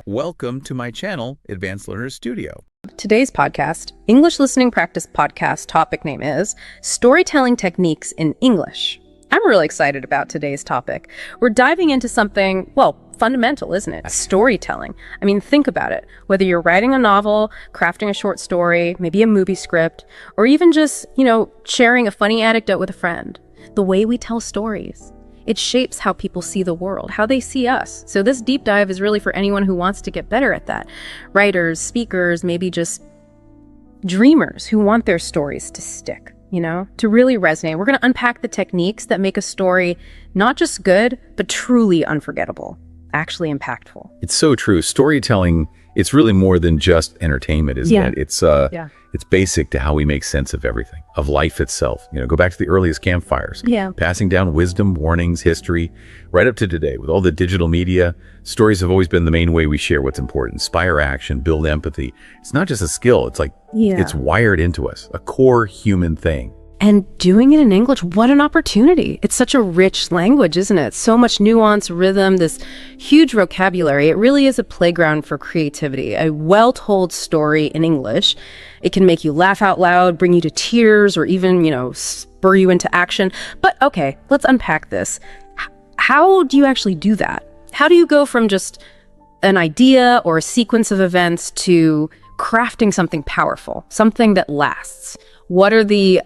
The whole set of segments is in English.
Welcome to my channel, Advanced Learner Studio. Today's podcast, English Listening Practice Podcast, topic name is Storytelling Techniques in English. I'm really excited about today's topic. We're diving into something, well, fundamental, isn't it? Storytelling. I mean, think about it. Whether you're writing a novel, crafting a short story, maybe a movie script, or even just, sharing a funny anecdote with a friend. The way we tell stories. It shapes how people see the world, how they see us. So this deep dive is really for anyone who wants to get better at that. Writers, speakers, maybe just dreamers who want their stories to stick, to really resonate. We're going to unpack the techniques that make a story not just good, but truly unforgettable, actually impactful. It's so true. Storytelling, it's really more than just entertainment, isn't it? It's basic to how we make sense of everything, of life itself. Go back to the earliest campfires, passing down wisdom, warnings, history, right up to today. With all the digital media, stories have always been the main way we share what's important, inspire action, build empathy. It's not just a skill. It's like, it's wired into us, a core human thing. And doing it in English, what an opportunity. It's such a rich language, isn't it? So much nuance, rhythm, this huge vocabulary. It really is a playground for creativity. A well-told story in English, it can make you laugh out loud, bring you to tears, or even, spur you into action. But okay, let's unpack this. How do you actually do that? How do you go from just an idea or a sequence of events to crafting something powerful, something that lasts? What are the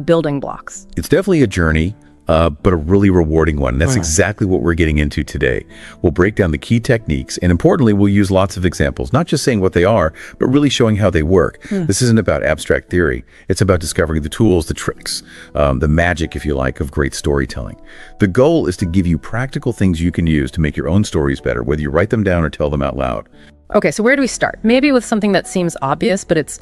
building blocks? It's definitely a journey, but a really rewarding one. And that's exactly what we're getting into today. We'll break down the key techniques, and importantly, we'll use lots of examples, not just saying what they are, but really showing how they work. This isn't about abstract theory. It's about discovering the tools, the tricks, the magic, if you like, of great storytelling. The goal is to give you practical things you can use to make your own stories better, whether you write them down or tell them out loud. Okay, so where do we start? Maybe with something that seems obvious, but it's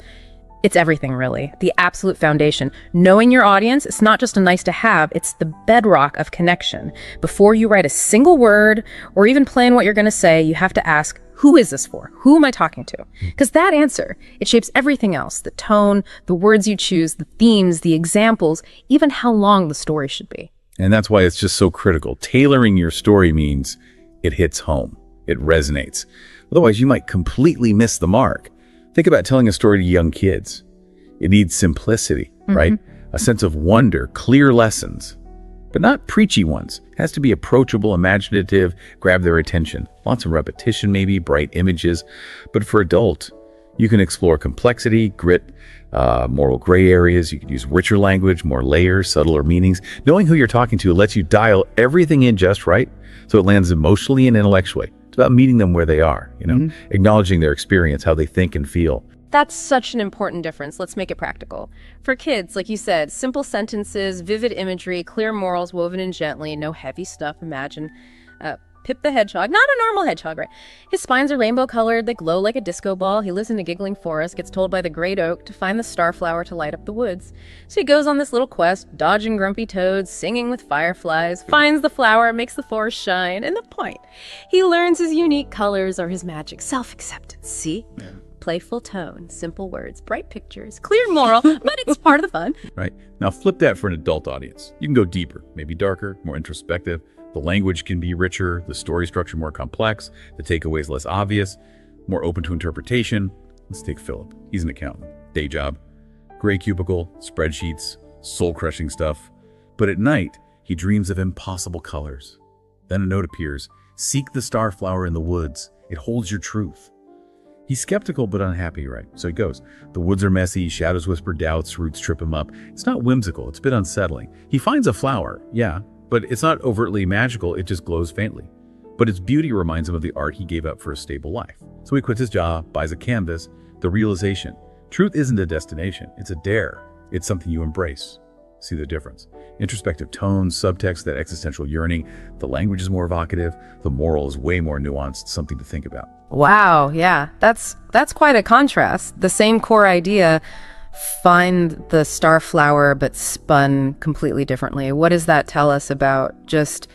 everything, really. The absolute foundation. Knowing your audience, it's not just a nice to have, it's the bedrock of connection. Before you write a single word or even plan what you're going to say, you have to ask, who is this for? Who am I talking to? Because that answer, it shapes everything else. The tone, the words you choose, the themes, the examples, even how long the story should be. And that's why it's just so critical. Tailoring your story means it hits home. It resonates. Otherwise, you might completely miss the mark. Think about telling a story to young kids. It needs simplicity, right? A sense of wonder, clear lessons, but not preachy ones. It has to be approachable, imaginative, grab their attention. Lots of repetition, maybe, bright images. But for adult, you can explore complexity, grit, moral gray areas. You can use richer language, more layers, subtler meanings. Knowing who you're talking to lets you dial everything in just right, so it lands emotionally and intellectually. About meeting them where they are, acknowledging their experience, how they think and feel. That's such an important difference. Let's make it practical. For kids, like you said, simple sentences, vivid imagery, clear morals woven in gently, no heavy stuff. Imagine Pip the hedgehog, not a normal hedgehog, right? His spines are rainbow colored, they glow like a disco ball. He lives in a giggling forest, gets told by the great oak to find the starflower to light up the woods. So he goes on this little quest, dodging grumpy toads, singing with fireflies, finds the flower, makes the forest shine, and the point. He learns his unique colors are his magic. Self-acceptance, see? Yeah. Playful tone, simple words, bright pictures, clear moral, but it's part of the fun. Right. Now flip that for an adult audience. You can go deeper, maybe darker, more introspective. The language can be richer, the story structure more complex, the takeaways less obvious, more open to interpretation. Let's take Philip. He's an accountant, day job, gray cubicle, spreadsheets, soul-crushing stuff. But at night, he dreams of impossible colors. Then a note appears, seek the starflower in the woods. It holds your truth. He's skeptical but unhappy, right? So he goes. The woods are messy, shadows whisper doubts, roots trip him up. It's not whimsical, it's a bit unsettling. He finds a flower, yeah, but it's not overtly magical, it just glows faintly. But its beauty reminds him of the art he gave up for a stable life. So he quits his job, buys a canvas, the realization. Truth isn't a destination, it's a dare. It's something you embrace. See the difference. Introspective tone, subtext, that existential yearning. The language is more evocative. The moral is way more nuanced, something to think about. Wow, yeah, that's quite a contrast. The same core idea, find the starflower, but spun completely differently. What does that tell us about just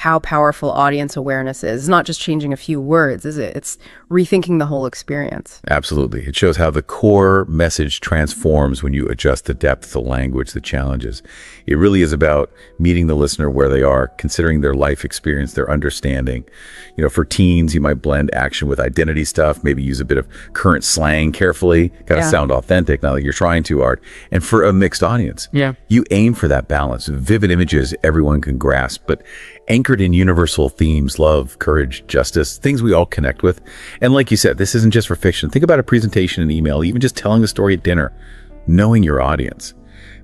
how powerful audience awareness is. It's not just changing a few words, is it? It's rethinking the whole experience. Absolutely. It shows how the core message transforms when you adjust the depth, the language, the challenges. It really is about meeting the listener where they are, considering their life experience, their understanding. You know, for teens, you might blend action with identity stuff, maybe use a bit of current slang carefully, gotta sound authentic now that you're trying too hard. And for a mixed audience, you aim for that balance, vivid images everyone can grasp, but anchored in universal themes, love, courage, justice, things we all connect with. And like you said, this isn't just for fiction. Think about a presentation and email, even just telling a story at dinner. Knowing your audience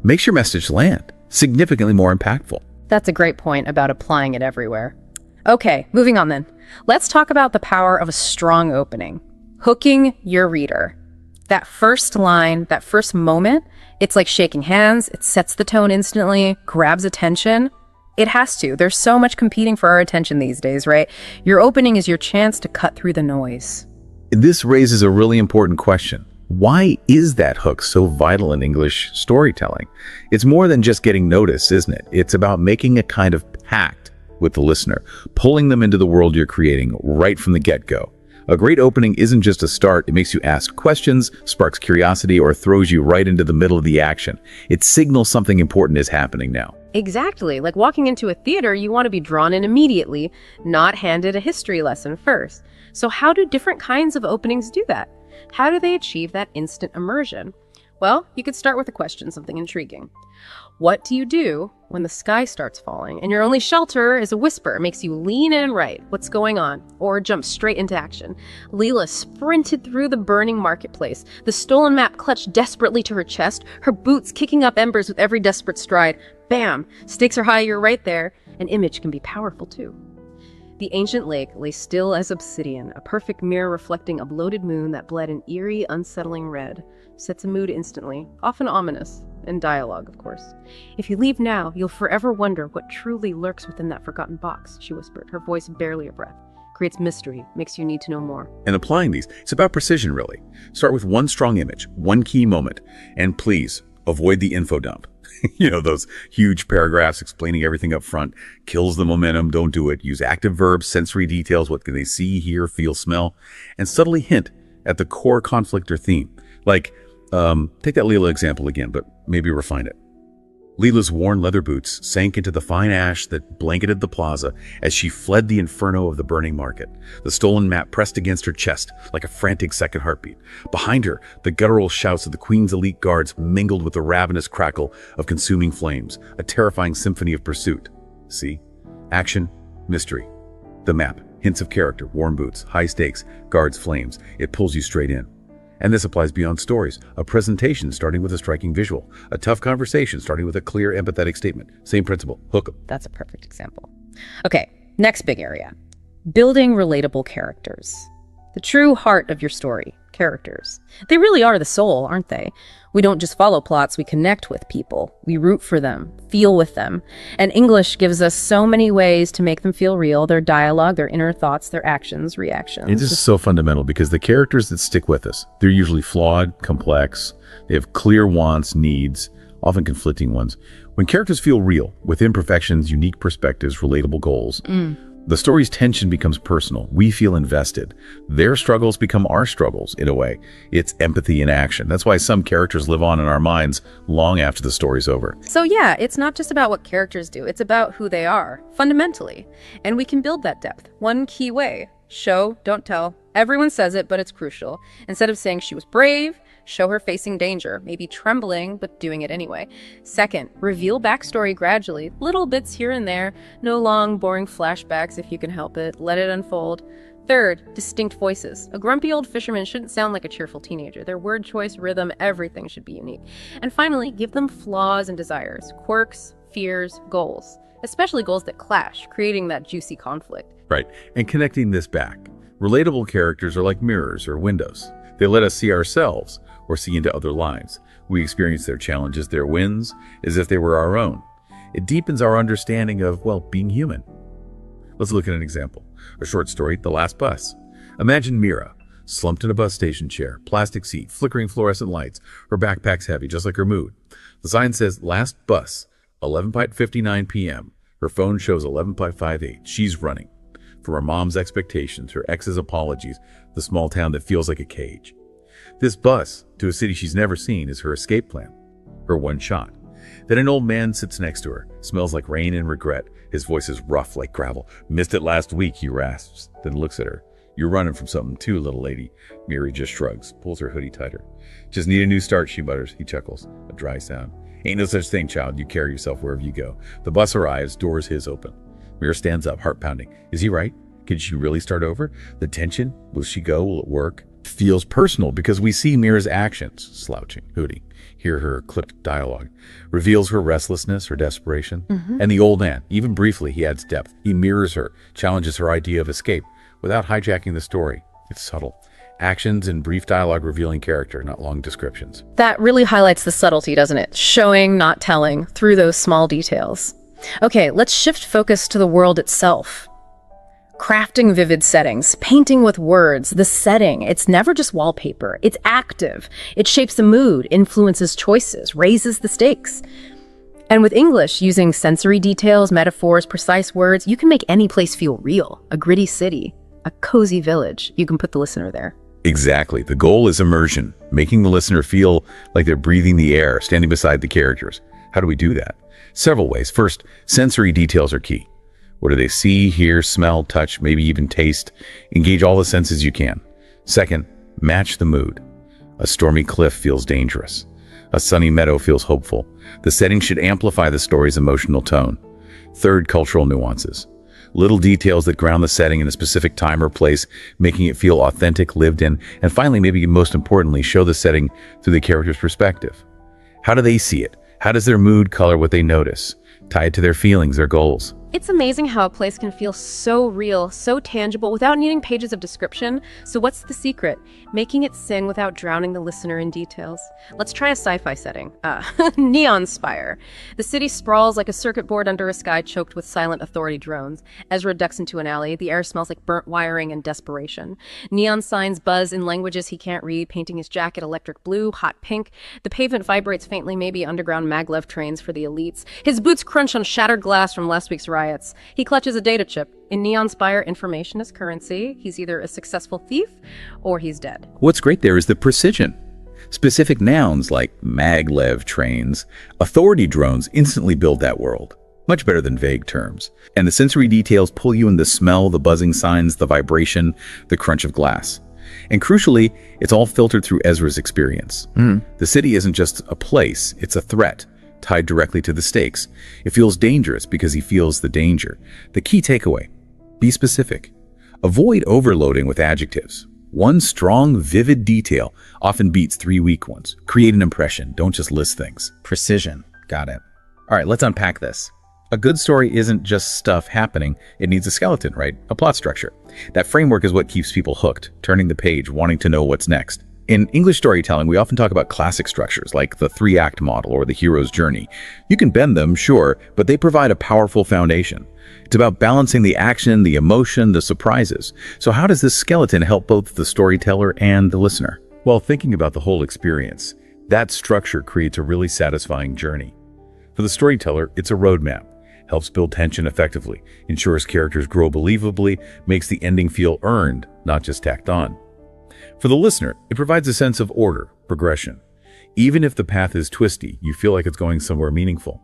makes your message land significantly more impactful. That's a great point about applying it everywhere. Okay, moving on then. Let's talk about the power of a strong opening. Hooking your reader. That first line, that first moment, it's like shaking hands. It sets the tone instantly, grabs attention. It has to. There's so much competing for our attention these days, right? Your opening is your chance to cut through the noise. This raises a really important question. Why is that hook so vital in English storytelling? It's more than just getting noticed, isn't it? It's about making a kind of pact with the listener, pulling them into the world you're creating right from the get-go. A great opening isn't just a start. It makes you ask questions, sparks curiosity, or throws you right into the middle of the action. It signals something important is happening now. Exactly. Like walking into a theater, you want to be drawn in immediately, not handed a history lesson first. So how do different kinds of openings do that? How do they achieve that instant immersion? Well, you could start with a question, something intriguing. What do you do when the sky starts falling and your only shelter is a whisper? It makes you lean in and write, what's going on? Or jump straight into action. Leela sprinted through the burning marketplace, the stolen map clutched desperately to her chest, her boots kicking up embers with every desperate stride. Bam! Stakes are high, you're right there. An image can be powerful too. The ancient lake lay still as obsidian, a perfect mirror reflecting a bloated moon that bled an eerie, unsettling red. Sets a mood instantly, often ominous, and dialogue, of course. If you leave now, you'll forever wonder what truly lurks within that forgotten box, she whispered, her voice barely a breath. Creates mystery, makes you need to know more. And applying these, it's about precision, really. Start with one strong image, one key moment, and please avoid the info dump. You know, those huge paragraphs explaining everything up front. Kills the momentum, don't do it. Use active verbs, sensory details, what can they see, hear, feel, smell, and subtly hint at the core conflict or theme. Like, take that Leela example again, but maybe refine it. Leela's worn leather boots sank into the fine ash that blanketed the plaza as she fled the inferno of the burning market. The stolen map pressed against her chest like a frantic second heartbeat. Behind her, the guttural shouts of the Queen's elite guards mingled with the ravenous crackle of consuming flames, a terrifying symphony of pursuit. See? Action, mystery. The map, hints of character, warm boots, high stakes, guards, flames. It pulls you straight in. And this applies beyond stories. A presentation starting with a striking visual. A tough conversation starting with a clear, empathetic statement. Same principle. Hook 'em. That's a perfect example. Okay, next big area. Building relatable characters. The true heart of your story. Characters. They really are the soul, aren't they? We don't just follow plots, we connect with people. We root for them, feel with them. And English gives us so many ways to make them feel real, their dialogue, their inner thoughts, their actions, reactions. It is so fundamental because the characters that stick with us, they're usually flawed, complex, they have clear wants, needs, often conflicting ones. When characters feel real, with imperfections, unique perspectives, relatable goals, the story's tension becomes personal. We feel invested. Their struggles become our struggles, in a way. It's empathy in action. That's why some characters live on in our minds long after the story's over. So yeah, it's not just about what characters do. It's about who they are, fundamentally. And we can build that depth. One key way. Show, don't tell. Everyone says it, but it's crucial. Instead of saying she was brave, show her facing danger, maybe trembling, but doing it anyway. Second, reveal backstory gradually, little bits here and there, no long, boring flashbacks if you can help it, let it unfold. Third, distinct voices. A grumpy old fisherman shouldn't sound like a cheerful teenager. Their word choice, rhythm, everything should be unique. And finally, give them flaws and desires, quirks, fears, goals, especially goals that clash, creating that juicy conflict. Right, and connecting this back. Relatable characters are like mirrors or windows. They let us see ourselves or see into other lives. We experience their challenges, their wins, as if they were our own. It deepens our understanding of, well, being human. Let's look at an example. A short story, The Last Bus. Imagine Mira, slumped in a bus station chair, plastic seat, flickering fluorescent lights. Her backpack's heavy, just like her mood. The sign says, Last Bus, 11:59 p.m. Her phone shows 11:58. She's running. From her mom's expectations, her ex's apologies, the small town that feels like a cage. This bus to a city she's never seen is her escape plan, her one shot. Then an old man sits next to her, smells like rain and regret. His voice is rough like gravel. "Missed it last week," he rasps, then looks at her. "You're running from something too, little lady." Miri just shrugs, pulls her hoodie tighter. "Just need a new start," she mutters. He chuckles, a dry sound. "Ain't no such thing, child. You carry yourself wherever you go." The bus arrives, doors his open. Mira stands up, heart pounding. Is he right? Could she really start over? The tension? Will she go? Will it work? Feels personal because we see Mira's actions, slouching, hoodie, hear her clipped dialogue, reveals her restlessness, her desperation. And the old man, even briefly, he adds depth. He mirrors her, challenges her idea of escape without hijacking the story. It's subtle. Actions and brief dialogue revealing character, not long descriptions. That really highlights the subtlety, doesn't it? Showing, not telling, through those small details. Okay, let's shift focus to the world itself. Crafting vivid settings, painting with words, the setting, it's never just wallpaper, it's active. It shapes the mood, influences choices, raises the stakes. And with English, using sensory details, metaphors, precise words, you can make any place feel real. A gritty city, a cozy village. You can put the listener there. Exactly. The goal is immersion, making the listener feel like they're breathing the air, standing beside the characters. How do we do that? Several ways. First, sensory details are key. What do they see, hear, smell, touch, maybe even taste? Engage all the senses you can. Second, match the mood. A stormy cliff feels dangerous. A sunny meadow feels hopeful. The setting should amplify the story's emotional tone. Third, cultural nuances. Little details that ground the setting in a specific time or place, making it feel authentic, lived in. And finally, maybe most importantly, show the setting through the character's perspective. How do they see it? How does their mood color what they notice? Tied to their feelings, their goals. It's amazing how a place can feel so real, so tangible, without needing pages of description. So what's the secret? Making it sing without drowning the listener in details. Let's try a sci-fi setting. Neon Spire. The city sprawls like a circuit board under a sky choked with silent authority drones. Ezra ducks into an alley. The air smells like burnt wiring and desperation. Neon signs buzz in languages he can't read, painting his jacket electric blue, hot pink. The pavement vibrates faintly, maybe underground maglev trains for the elites. His boots crunch on shattered glass from last week's riots. He clutches a data chip. In Neon Spire, information is currency. He's either a successful thief or he's dead. What's great there is the precision. Specific nouns like maglev trains, authority drones instantly build that world. Much better than vague terms. And the sensory details pull you in the smell, the buzzing signs, the vibration, the crunch of glass. And crucially, it's all filtered through Ezra's experience. The city isn't just a place, it's a threat. Tied directly to the stakes. It feels dangerous because he feels the danger. The key takeaway: be specific. Avoid overloading with adjectives. One strong, vivid detail often beats 3 weak ones. Create an impression, don't just list things. Precision. Got it. All right, let's unpack this. A good story isn't just stuff happening, it needs a skeleton, right? A plot structure. That framework is what keeps people hooked, turning the page, wanting to know what's next. In English storytelling, we often talk about classic structures like the 3-act model or the hero's journey. You can bend them, sure, but they provide a powerful foundation. It's about balancing the action, the emotion, the surprises. So how does this skeleton help both the storyteller and the listener? Well, thinking about the whole experience, that structure creates a really satisfying journey. For the storyteller, it's a roadmap. Helps build tension effectively, ensures characters grow believably, makes the ending feel earned, not just tacked on. For the listener, it provides a sense of order, progression. Even if the path is twisty, you feel like it's going somewhere meaningful.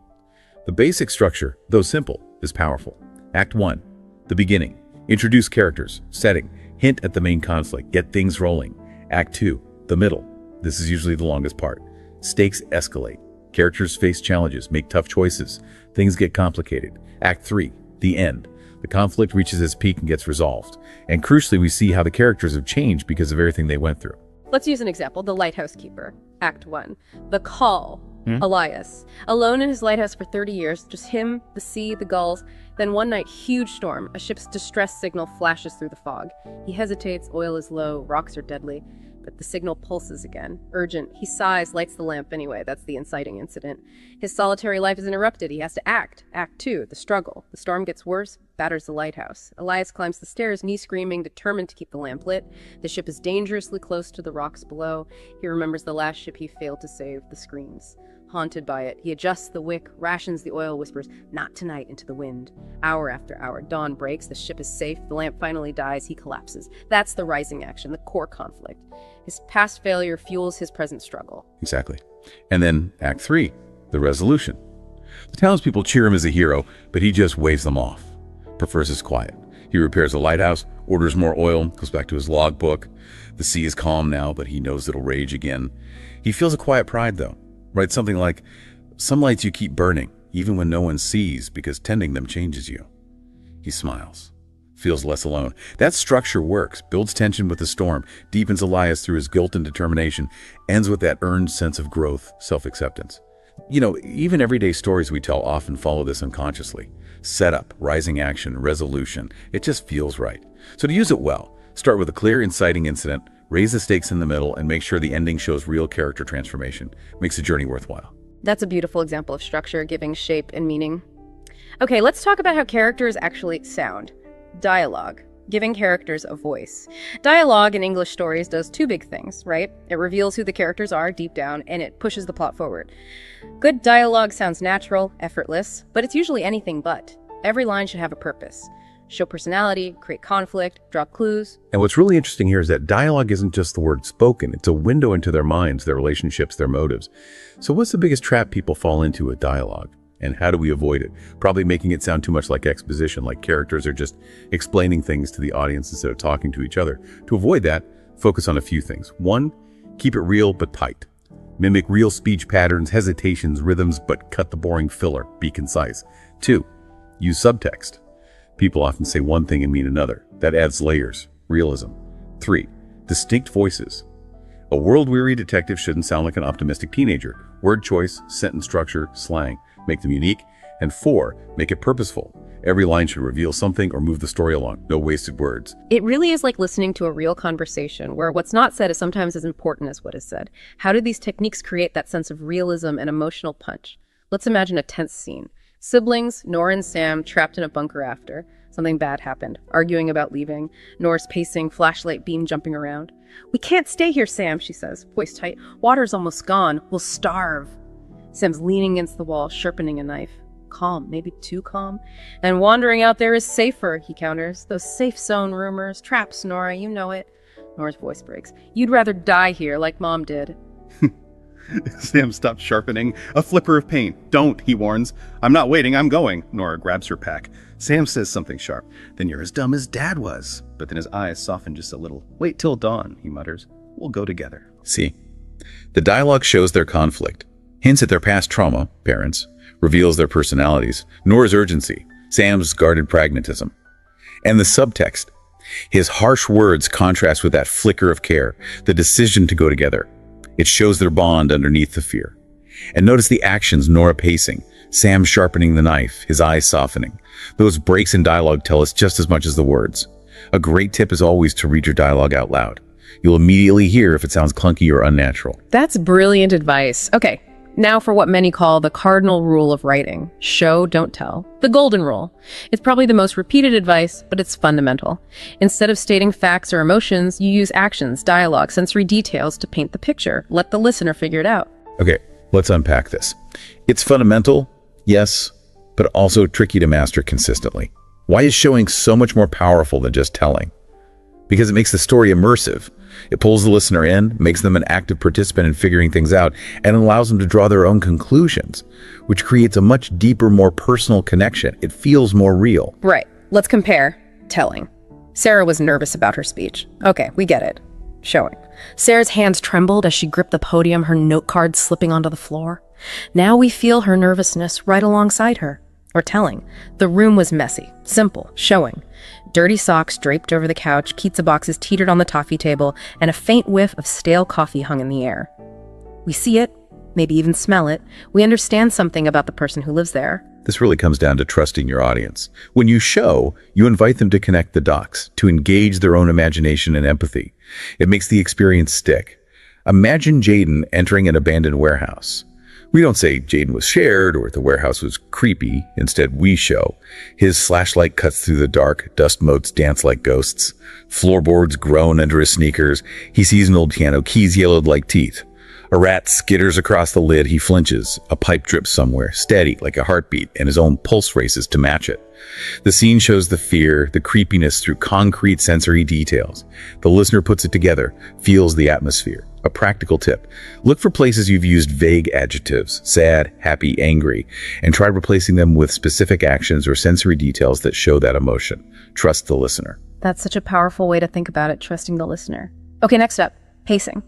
The basic structure, though simple, is powerful. Act 1, the beginning. Introduce characters, setting, hint at the main conflict, get things rolling. Act 2, the middle. This is usually the longest part. Stakes escalate. Characters face challenges, make tough choices. Things get complicated. Act 3, the end. The conflict reaches its peak and gets resolved. And crucially, we see how the characters have changed because of everything they went through. Let's use an example. The Lighthouse Keeper. Act 1. The Call. Elias. Alone in his lighthouse for 30 years, just him, the sea, the gulls. Then one night, huge storm. A ship's distress signal flashes through the fog. He hesitates, oil is low, rocks are deadly. But the signal pulses again. Urgent. He sighs, lights the lamp anyway. That's the inciting incident. His solitary life is interrupted. He has to act. Act 2, the struggle. The storm gets worse, batters the lighthouse. Elias climbs the stairs, knee screaming, determined to keep the lamp lit. The ship is dangerously close to the rocks below. He remembers the last ship he failed to save, the screams. haunted by it. He adjusts the wick, rations the oil, whispers, "Not tonight," into the wind. Hour after hour, dawn breaks, the ship is safe, the lamp finally dies, he collapses. That's the rising action, the core conflict. His past failure fuels his present struggle. Exactly. And then Act 3, the resolution. The townspeople cheer him as a hero, but he just waves them off. Prefers his quiet. He repairs a lighthouse, orders more oil, goes back to his logbook. The sea is calm now, but he knows it'll rage again. He feels a quiet pride, though. Writes something like, "Some lights you keep burning, even when no one sees, because tending them changes you." He smiles. Feels less alone. That structure works, builds tension with the storm, deepens Elias through his guilt and determination, ends with that earned sense of growth, self-acceptance. You know, even everyday stories we tell often follow this unconsciously. Setup, rising action, resolution. It just feels right. So to use it well, start with a clear, inciting incident, raise the stakes in the middle, and make sure the ending shows real character transformation. Makes the journey worthwhile. That's a beautiful example of structure, giving shape and meaning. Okay, let's talk about how characters actually sound. Dialogue. Giving characters a voice. Dialogue in English stories does two big things, right? It reveals who the characters are deep down, and it pushes the plot forward. Good dialogue sounds natural, effortless, but it's usually anything but. Every line should have a purpose. Show personality, create conflict, drop clues. And what's really interesting here is that dialogue isn't just the word spoken. It's a window into their minds, their relationships, their motives. So what's the biggest trap people fall into with dialogue? And how do we avoid it? Probably making it sound too much like exposition, like characters are just explaining things to the audience instead of talking to each other. To avoid that, focus on a few things. 1, keep it real but tight. Mimic real speech patterns, hesitations, rhythms, but cut the boring filler. Be concise. 2, use subtext. People often say one thing and mean another. That adds layers, realism. 3, distinct voices. A world-weary detective shouldn't sound like an optimistic teenager. Word choice, sentence structure, slang. Make them unique. And 4, make it purposeful. Every line should reveal something or move the story along. No wasted words. It really is like listening to a real conversation, where what's not said is sometimes as important as what is said. How do these techniques create that sense of realism and emotional punch? Let's imagine a tense scene. Siblings, Nora and Sam, trapped in a bunker after something bad happened, arguing about leaving. Nora's pacing, flashlight beam jumping around. "We can't stay here, Sam," she says, voice tight. "Water's almost gone. We'll starve." Sam's leaning against the wall, sharpening a knife. Calm, maybe too calm. "And wandering out there is safer," he counters. "Those safe zone rumors, traps, Nora, you know it." Nora's voice breaks. "You'd rather die here, like Mom did." Sam stops sharpening. A flipper of paint. "Don't," he warns. "I'm not waiting, I'm going." Nora grabs her pack. Sam says something sharp. "Then you're as dumb as Dad was." But then his eyes soften just a little. "Wait till dawn," he mutters. "We'll go together." See, the dialogue shows their conflict, hints at their past trauma, parents, reveals their personalities, Nora's urgency, Sam's guarded pragmatism. And the subtext, his harsh words contrast with that flicker of care, the decision to go together. It shows their bond underneath the fear. And notice the actions, Nora pacing, Sam sharpening the knife, his eyes softening. Those breaks in dialogue tell us just as much as the words. A great tip is always to read your dialogue out loud. You'll immediately hear if it sounds clunky or unnatural. That's brilliant advice. Okay, now for what many call the cardinal rule of writing. Show, don't tell. The golden rule. It's probably the most repeated advice, but it's fundamental. Instead of stating facts or emotions, you use actions, dialogue, sensory details to paint the picture. Let the listener figure it out. Okay, let's unpack this. It's fundamental, yes, but also tricky to master consistently. Why is showing so much more powerful than just telling? Because it makes the story immersive. It pulls the listener in, makes them an active participant in figuring things out, and allows them to draw their own conclusions, which creates a much deeper, more personal connection. It feels more real. Right. Let's compare. Telling. Sarah was nervous about her speech. Okay, we get it. Showing. Sarah's hands trembled as she gripped the podium, her note card slipping onto the floor. Now we feel her nervousness right alongside her. Or telling. The room was messy. Simple. Showing. Dirty socks draped over the couch, pizza boxes teetered on the toffee table, and a faint whiff of stale coffee hung in the air. We see it, maybe even smell it. We understand something about the person who lives there. This really comes down to trusting your audience. When you show, you invite them to connect the dots, to engage their own imagination and empathy. It makes the experience stick. Imagine Jaden entering an abandoned warehouse. We don't say Jaden was scared or the warehouse was creepy. Instead, we show. His flashlight cuts through the dark, dust motes dance like ghosts. Floorboards groan under his sneakers. He sees an old piano, keys yellowed like teeth. A rat skitters across the lid. He flinches. A pipe drips somewhere, steady like a heartbeat, and his own pulse races to match it. The scene shows the fear, the creepiness through concrete sensory details. The listener puts it together, feels the atmosphere. A practical tip: look for places you've used vague adjectives, sad, happy, angry, and try replacing them with specific actions or sensory details that show that emotion. Trust the listener. That's such a powerful way to think about it, trusting the listener. Okay, next up, pacing.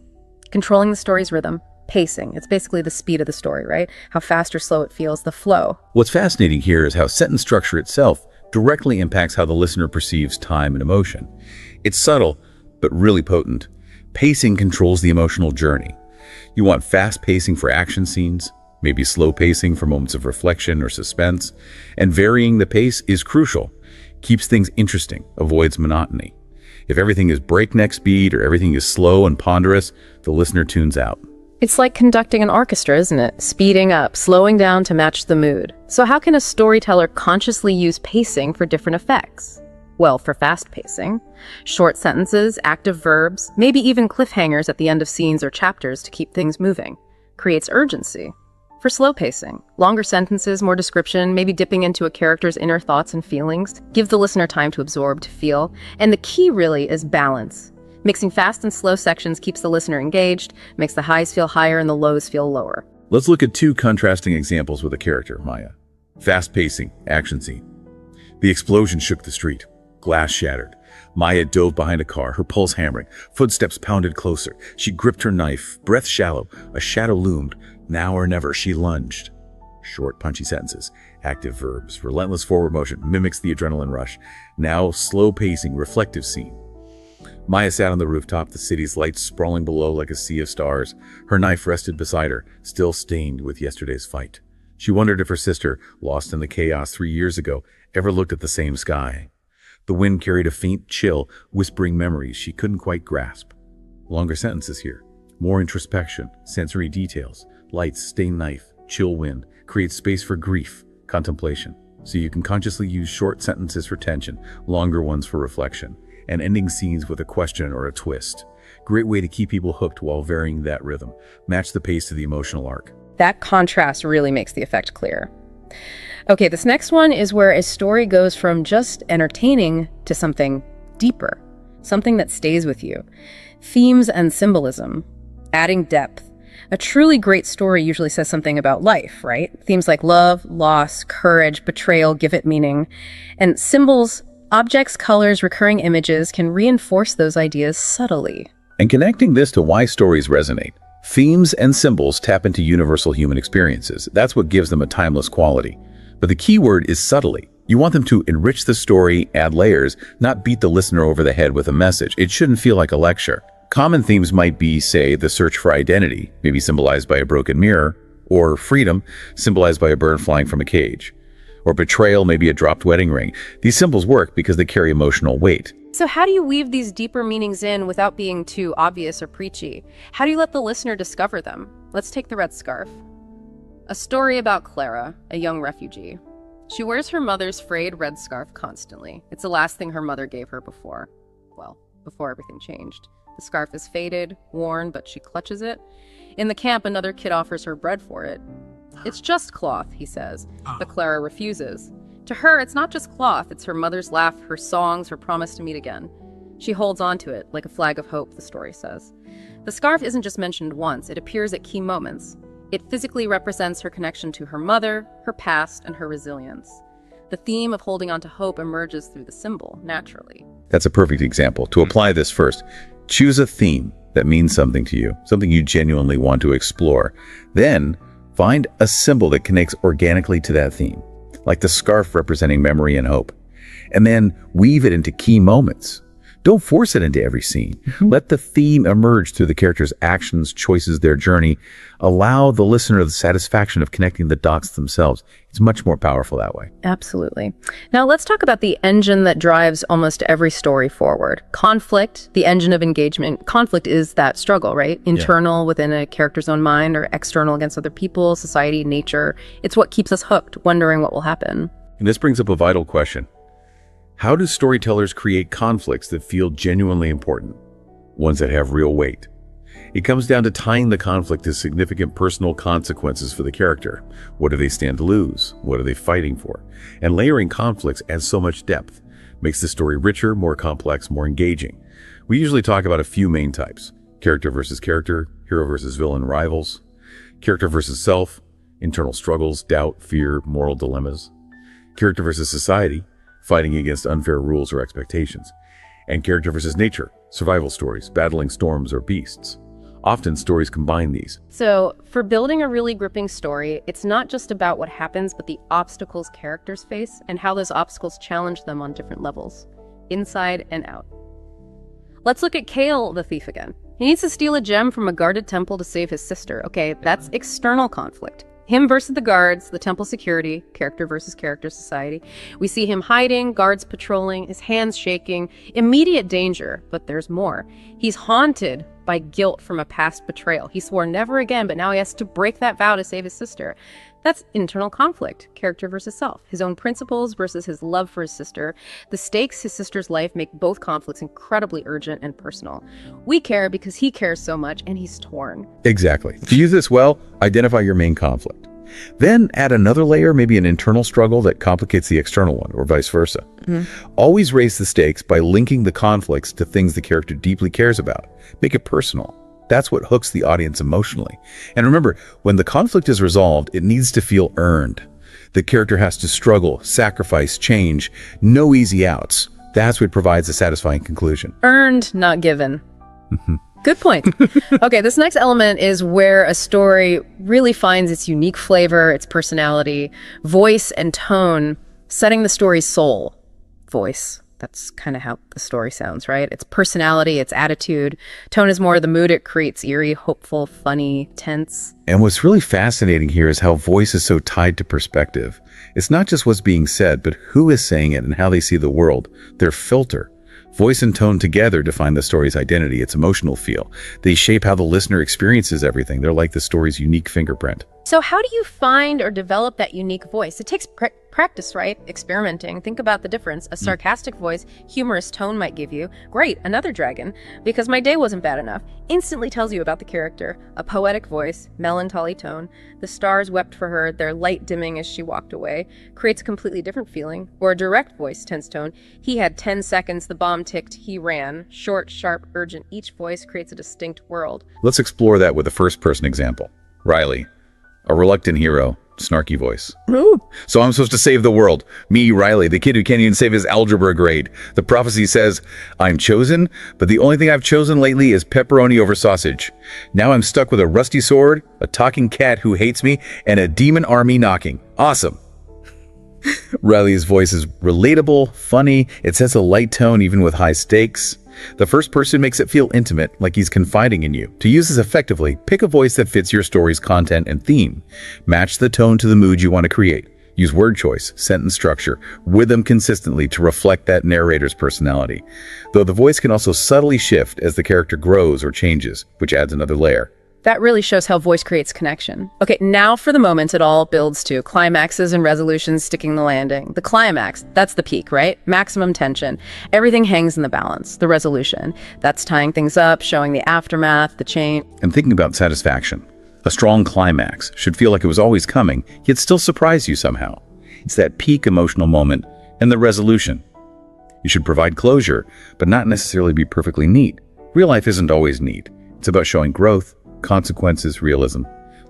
Controlling the story's rhythm. Pacing. It's basically the speed of the story, right? How fast or slow it feels, the flow. What's fascinating here is how sentence structure itself directly impacts how the listener perceives time and emotion. It's subtle, but really potent. Pacing controls the emotional journey. You want fast pacing for action scenes, maybe slow pacing for moments of reflection or suspense, and varying the pace is crucial. Keeps things interesting, avoids monotony. If everything is breakneck speed or everything is slow and ponderous, the listener tunes out. It's like conducting an orchestra, isn't it? Speeding up, slowing down to match the mood. So how can a storyteller consciously use pacing for different effects? Well, for fast pacing, short sentences, active verbs, maybe even cliffhangers at the end of scenes or chapters to keep things moving. Creates urgency. For slow pacing, longer sentences, more description, maybe dipping into a character's inner thoughts and feelings. Give the listener time to absorb, to feel. And the key really is balance. Mixing fast and slow sections keeps the listener engaged, makes the highs feel higher and the lows feel lower. Let's look at two contrasting examples with a character, Maya. Fast pacing, action scene. The explosion shook the street. Glass shattered. Maya dove behind a car, her pulse hammering. Footsteps pounded closer. She gripped her knife, breath shallow. A shadow loomed. Now or never, she lunged. Short, punchy sentences. Active verbs. Relentless forward motion mimics the adrenaline rush. Now, slow pacing, reflective scene. Maya sat on the rooftop, the city's lights sprawling below like a sea of stars. Her knife rested beside her, still stained with yesterday's fight. She wondered if her sister, lost in the chaos 3 years ago, ever looked at the same sky. The wind carried a faint chill, whispering memories she couldn't quite grasp. Longer sentences here. More introspection, sensory details. Lights, stained knife, chill wind. Create space for grief, contemplation. So you can consciously use short sentences for tension, longer ones for reflection, and ending scenes with a question or a twist. Great way to keep people hooked while varying that rhythm. Match the pace to the emotional arc. That contrast really makes the effect clear. Okay, this next one is where a story goes from just entertaining to something deeper, something that stays with you. Themes and symbolism, adding depth. A truly great story usually says something about life, right? Themes like love, loss, courage, betrayal give it meaning. And symbols, objects, colors, recurring images can reinforce those ideas subtly. And connecting this to why stories resonate. Themes and symbols tap into universal human experiences. That's what gives them a timeless quality. But the key word is subtly. You want them to enrich the story, add layers, not beat the listener over the head with a message. It shouldn't feel like a lecture. Common themes might be, say, the search for identity, maybe symbolized by a broken mirror, or freedom, symbolized by a bird flying from a cage, or betrayal, maybe a dropped wedding ring. These symbols work because they carry emotional weight. So how do you weave these deeper meanings in without being too obvious or preachy? How do you let the listener discover them? Let's take the red scarf. A story about Clara, a young refugee. She wears her mother's frayed red scarf constantly. It's the last thing her mother gave her before everything changed. The scarf is faded, worn, but she clutches it. In the camp, another kid offers her bread for it. It's just cloth, he says, but Clara refuses. To her, it's not just cloth, it's her mother's laugh, her songs, her promise to meet again. She holds on to it, like a flag of hope, the story says. The scarf isn't just mentioned once, it appears at key moments. It physically represents her connection to her mother, her past, and her resilience. The theme of holding on to hope emerges through the symbol, naturally. That's a perfect example. To apply this first, choose a theme that means something to you, something you genuinely want to explore. Then, find a symbol that connects organically to that theme, like the scarf representing memory and hope. And then weave it into key moments. Don't force it into every scene. Let the theme emerge through the character's actions, choices, their journey. Allow the listener the satisfaction of connecting the dots themselves. It's much more powerful that way. Absolutely. Now let's talk about the engine that drives almost every story forward. Conflict, the engine of engagement. Conflict is that struggle, right? Internal within a character's own mind, or external against other people, society, nature. It's what keeps us hooked, wondering what will happen. And this brings up a vital question. How do storytellers create conflicts that feel genuinely important? Ones that have real weight? It comes down to tying the conflict to significant personal consequences for the character. What do they stand to lose? What are they fighting for? And layering conflicts adds so much depth, makes the story richer, more complex, more engaging. We usually talk about a few main types: character versus character, hero versus villain, rivals; character versus self, internal struggles, doubt, fear, moral dilemmas; character versus society, fighting against unfair rules or expectations; and character versus nature, survival stories, battling storms or beasts. Often stories combine these. So, for building a really gripping story, it's not just about what happens, but the obstacles characters face and how those obstacles challenge them on different levels, inside and out. Let's look at Kale the thief again. He needs to steal a gem from a guarded temple to save his sister. Okay, that's external conflict. Him versus the guards, the temple security, character versus character society. We see him hiding, guards patrolling, his hands shaking, immediate danger, but there's more. He's haunted by guilt from a past betrayal. He swore never again, but now he has to break that vow to save his sister. That's internal conflict, character versus self, his own principles versus his love for his sister. The stakes his sister's life make both conflicts incredibly urgent and personal. We care because he cares so much and he's torn. Exactly. To use this well, identify your main conflict. Then add another layer, maybe an internal struggle that complicates the external one, or vice versa. Always raise the stakes by linking the conflicts to things the character deeply cares about. Make it personal. That's what hooks the audience emotionally. And remember, when the conflict is resolved, it needs to feel earned. The character has to struggle, sacrifice, change. No easy outs. That's what provides a satisfying conclusion. Earned, not given. Good point. Okay, this next element is where a story really finds its unique flavor, its personality, voice and tone, setting the story's soul. Voice. That's kind of how the story sounds, right? Its personality, its attitude. Tone is more the mood it creates: eerie, hopeful, funny, tense. And what's really fascinating here is how voice is so tied to perspective. It's not just what's being said, but who is saying it and how they see the world. Their filter. Voice and tone together define the story's identity, its emotional feel. They shape how the listener experiences everything. They're like the story's unique fingerprint. So how do you find or develop that unique voice? It takes practice, right? Experimenting. Think about the difference. A sarcastic voice, humorous tone might give you. Great, another dragon, because my day wasn't bad enough. Instantly tells you about the character. A poetic voice, melancholy tone. The stars wept for her, their light dimming as she walked away. Creates a completely different feeling. Or a direct voice, tense tone. He had 10 seconds, the bomb ticked, he ran. Short, sharp, urgent. Each voice creates a distinct world. Let's explore that with a first-person example. Riley. A reluctant hero, snarky voice. Ooh. So I'm supposed to save the world. Me, Riley, the kid who can't even save his algebra grade. The prophecy says, I'm chosen, but the only thing I've chosen lately is pepperoni over sausage. Now I'm stuck with a rusty sword, a talking cat who hates me, and a demon army knocking. Awesome. Riley's voice is relatable, funny, it sets a light tone even with high stakes. The first person makes it feel intimate, like he's confiding in you. To use this effectively, pick a voice that fits your story's content and theme. Match the tone to the mood you want to create. Use word choice, sentence structure, rhythm consistently to reflect that narrator's personality. Though the voice can also subtly shift as the character grows or changes, which adds another layer. That really shows how voice creates connection. Okay, now for the moment it all builds to climaxes and resolutions sticking the landing. The climax, that's the peak, right? Maximum tension. Everything hangs in the balance. The resolution, that's tying things up, showing the aftermath, the change. And thinking about satisfaction. A strong climax should feel like it was always coming, yet still surprise you somehow. It's that peak emotional moment and the resolution. You should provide closure, but not necessarily be perfectly neat. Real life isn't always neat. It's about showing growth, consequences, realism,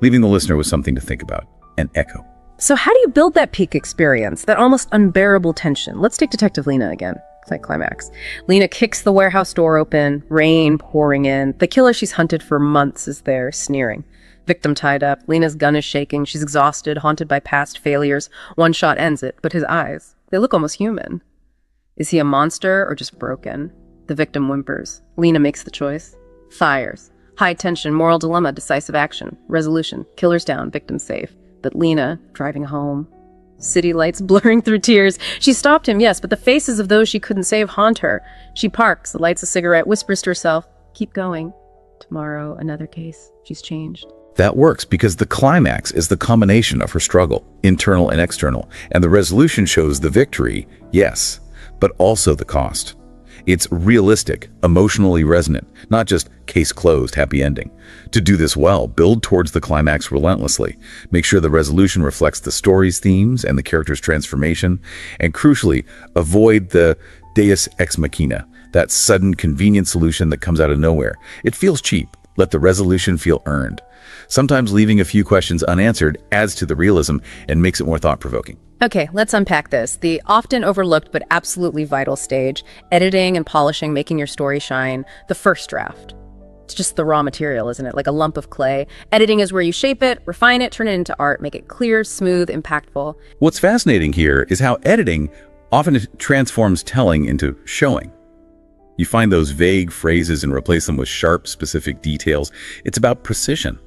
leaving the listener with something to think about and echo. So how do you build that peak experience, that almost unbearable tension? Let's take Detective Lena again. It's like climax. Lena kicks the warehouse door open, rain pouring in. The killer she's hunted for months is there, sneering. Victim tied up. Lena's gun is shaking. She's exhausted, haunted by past failures. One shot ends it, but his eyes, they look almost human. Is he a monster or just broken? The victim whimpers. Lena makes the choice. Fires. High tension, moral dilemma, decisive action, resolution, killer's down, victim safe. But Lena, driving home, city lights blurring through tears. She stopped him, yes, but the faces of those she couldn't save haunt her. She parks, lights a cigarette, whispers to herself, keep going. Tomorrow, another case. She's changed. That works because the climax is the combination of her struggle, internal and external, and the resolution shows the victory, yes, but also the cost. It's realistic, emotionally resonant, not just case closed, happy ending. To do this well, build towards the climax relentlessly. Make sure the resolution reflects the story's themes and the character's transformation. And crucially, avoid the deus ex machina, that sudden, convenient solution that comes out of nowhere. It feels cheap. Let the resolution feel earned. Sometimes leaving a few questions unanswered adds to the realism and makes it more thought-provoking. Okay, let's unpack this. The often overlooked but absolutely vital stage, editing and polishing, making your story shine, the first draft. It's just the raw material, isn't it? Like a lump of clay. Editing is where you shape it, refine it, turn it into art, make it clear, smooth, impactful. What's fascinating here is how editing often transforms telling into showing. You find those vague phrases and replace them with sharp, specific details. It's about precision.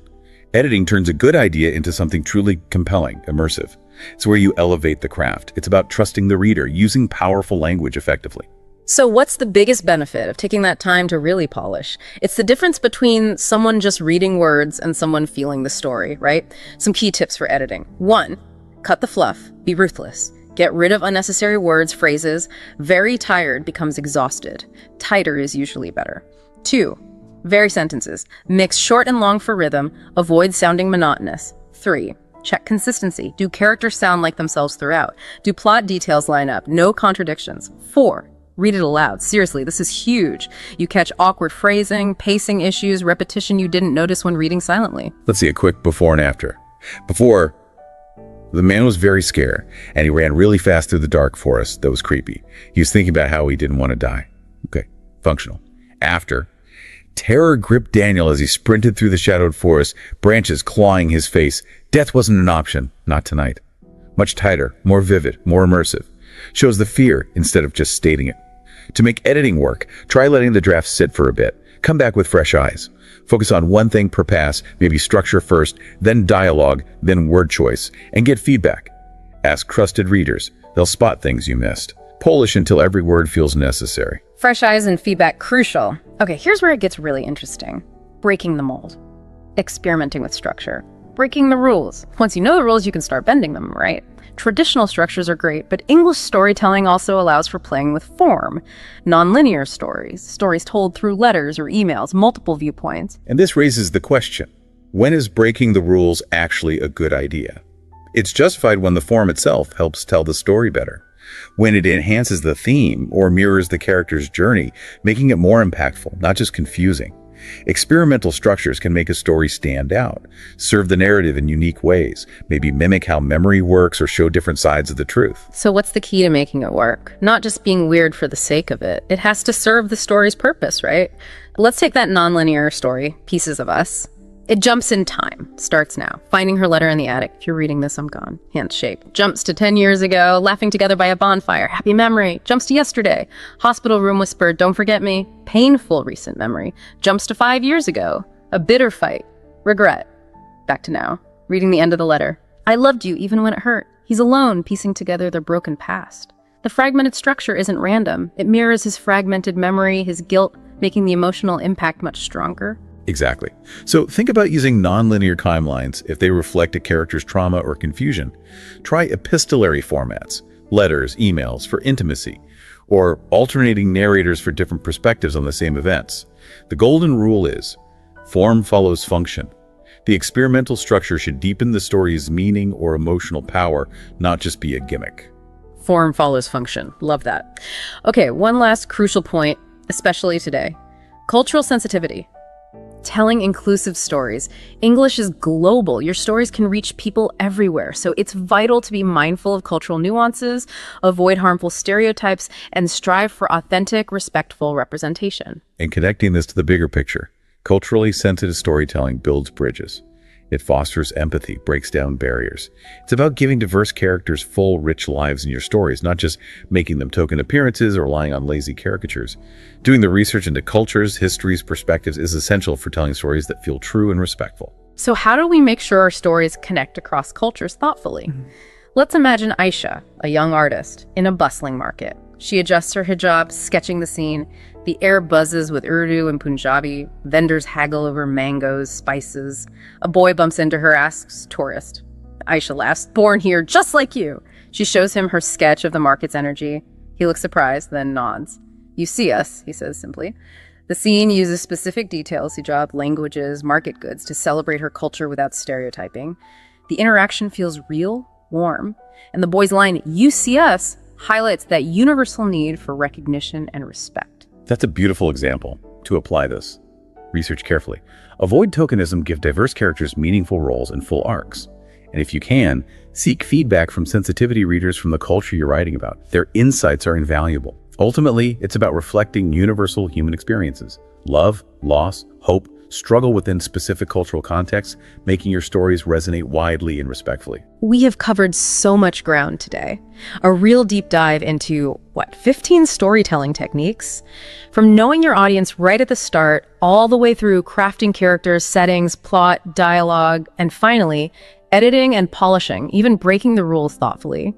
Editing turns a good idea into something truly compelling, immersive. It's where you elevate the craft. It's about trusting the reader, using powerful language effectively. So what's the biggest benefit of taking that time to really polish? It's the difference between someone just reading words and someone feeling the story, right? Some key tips for editing. 1, cut the fluff, be ruthless. Get rid of unnecessary words, phrases. Very tired becomes exhausted. Tighter is usually better. 2, vary sentences. Mix short and long for rhythm. Avoid sounding monotonous. 3, check consistency. Do characters sound like themselves throughout? Do plot details line up? No contradictions. 4, read it aloud. Seriously, this is huge. You catch awkward phrasing, pacing issues, repetition you didn't notice when reading silently. Let's see a quick before and after. Before, the man was very scared, and he ran really fast through the dark forest that was creepy. He was thinking about how he didn't want to die. Okay, functional. After, terror gripped Daniel as he sprinted through the shadowed forest, branches clawing his face. Death wasn't an option, not tonight. Much tighter, more vivid, more immersive. Shows the fear instead of just stating it. To make editing work, try letting the draft sit for a bit. Come back with fresh eyes. Focus on one thing per pass, maybe structure first, then dialogue, then word choice, and get feedback. Ask trusted readers. They'll spot things you missed. Polish until every word feels necessary. Fresh eyes and feedback crucial. Okay, here's where it gets really interesting. Breaking the mold. Experimenting with structure. Breaking the rules. Once you know the rules, you can start bending them, right? Traditional structures are great, but English storytelling also allows for playing with form. Non-linear stories, stories told through letters or emails, multiple viewpoints. And this raises the question, when is breaking the rules actually a good idea? It's justified when the form itself helps tell the story better. When it enhances the theme or mirrors the character's journey, making it more impactful, not just confusing. Experimental structures can make a story stand out, serve the narrative in unique ways, maybe mimic how memory works or show different sides of the truth. So what's the key to making it work? Not just being weird for the sake of it. It has to serve the story's purpose, right? Let's take that nonlinear story, Pieces of Us. It jumps in time, starts now. Finding her letter in the attic. If you're reading this, I'm gone. Handshake. Jumps to 10 years ago, laughing together by a bonfire. Happy memory. Jumps to yesterday. Hospital room whispered, don't forget me. Painful recent memory. Jumps to 5 years ago. A bitter fight. Regret. Back to now. Reading the end of the letter. I loved you even when it hurt. He's alone, piecing together their broken past. The fragmented structure isn't random. It mirrors his fragmented memory, his guilt, making the emotional impact much stronger. Exactly. So think about using nonlinear timelines if they reflect a character's trauma or confusion. Try epistolary formats, letters, emails for intimacy, or alternating narrators for different perspectives on the same events. The golden rule is, form follows function. The experimental structure should deepen the story's meaning or emotional power, not just be a gimmick. Form follows function. Love that. Okay, one last crucial point, especially today. Cultural sensitivity. Telling inclusive stories. English is global. Your stories can reach people everywhere. So it's vital to be mindful of cultural nuances, avoid harmful stereotypes, and strive for authentic, respectful representation. And connecting this to the bigger picture, culturally sensitive storytelling builds bridges. It fosters empathy, breaks down barriers. It's about giving diverse characters full, rich lives in your stories, not just making them token appearances or relying on lazy caricatures. Doing the research into cultures, histories, perspectives is essential for telling stories that feel true and respectful. So how do we make sure our stories connect across cultures thoughtfully? Let's imagine Aisha, a young artist, in a bustling market. She adjusts her hijab, sketching the scene. The air buzzes with Urdu and Punjabi. Vendors haggle over mangoes, spices. A boy bumps into her, asks, tourist. Aisha laughs, born here, just like you. She shows him her sketch of the market's energy. He looks surprised, then nods. You see us, he says simply. The scene uses specific details. He draws languages, market goods to celebrate her culture without stereotyping. The interaction feels real, warm, and the boy's line, "You see us," highlights that universal need for recognition and respect. That's a beautiful example. To apply this, research carefully. Avoid tokenism, give diverse characters meaningful roles and full arcs. And if you can, seek feedback from sensitivity readers from the culture you're writing about. Their insights are invaluable. Ultimately, it's about reflecting universal human experiences: love, loss, hope, struggle within specific cultural contexts, making your stories resonate widely and respectfully. We have covered so much ground today. A real deep dive into, 15 storytelling techniques? From knowing your audience right at the start, all the way through crafting characters, settings, plot, dialogue, and finally, editing and polishing, even breaking the rules thoughtfully.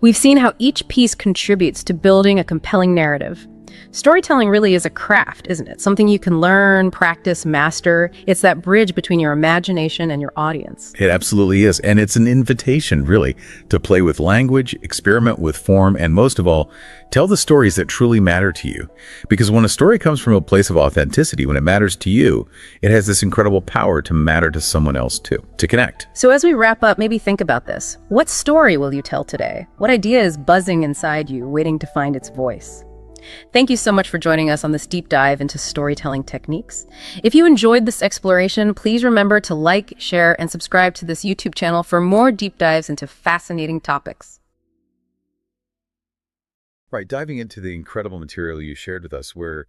We've seen how each piece contributes to building a compelling narrative. Storytelling really is a craft, isn't it? Something you can learn, practice, master. It's that bridge between your imagination and your audience. It absolutely is. And it's an invitation, really, to play with language, experiment with form, and most of all, tell the stories that truly matter to you. Because when a story comes from a place of authenticity, when it matters to you, it has this incredible power to matter to someone else too, to connect. So as we wrap up, maybe think about this. What story will you tell today? What idea is buzzing inside you, waiting to find its voice? Thank you so much for joining us on this deep dive into storytelling techniques. If you enjoyed this exploration, please remember to like, share, and subscribe to this YouTube channel for more deep dives into fascinating topics. Right, diving into the incredible material you shared with us, we're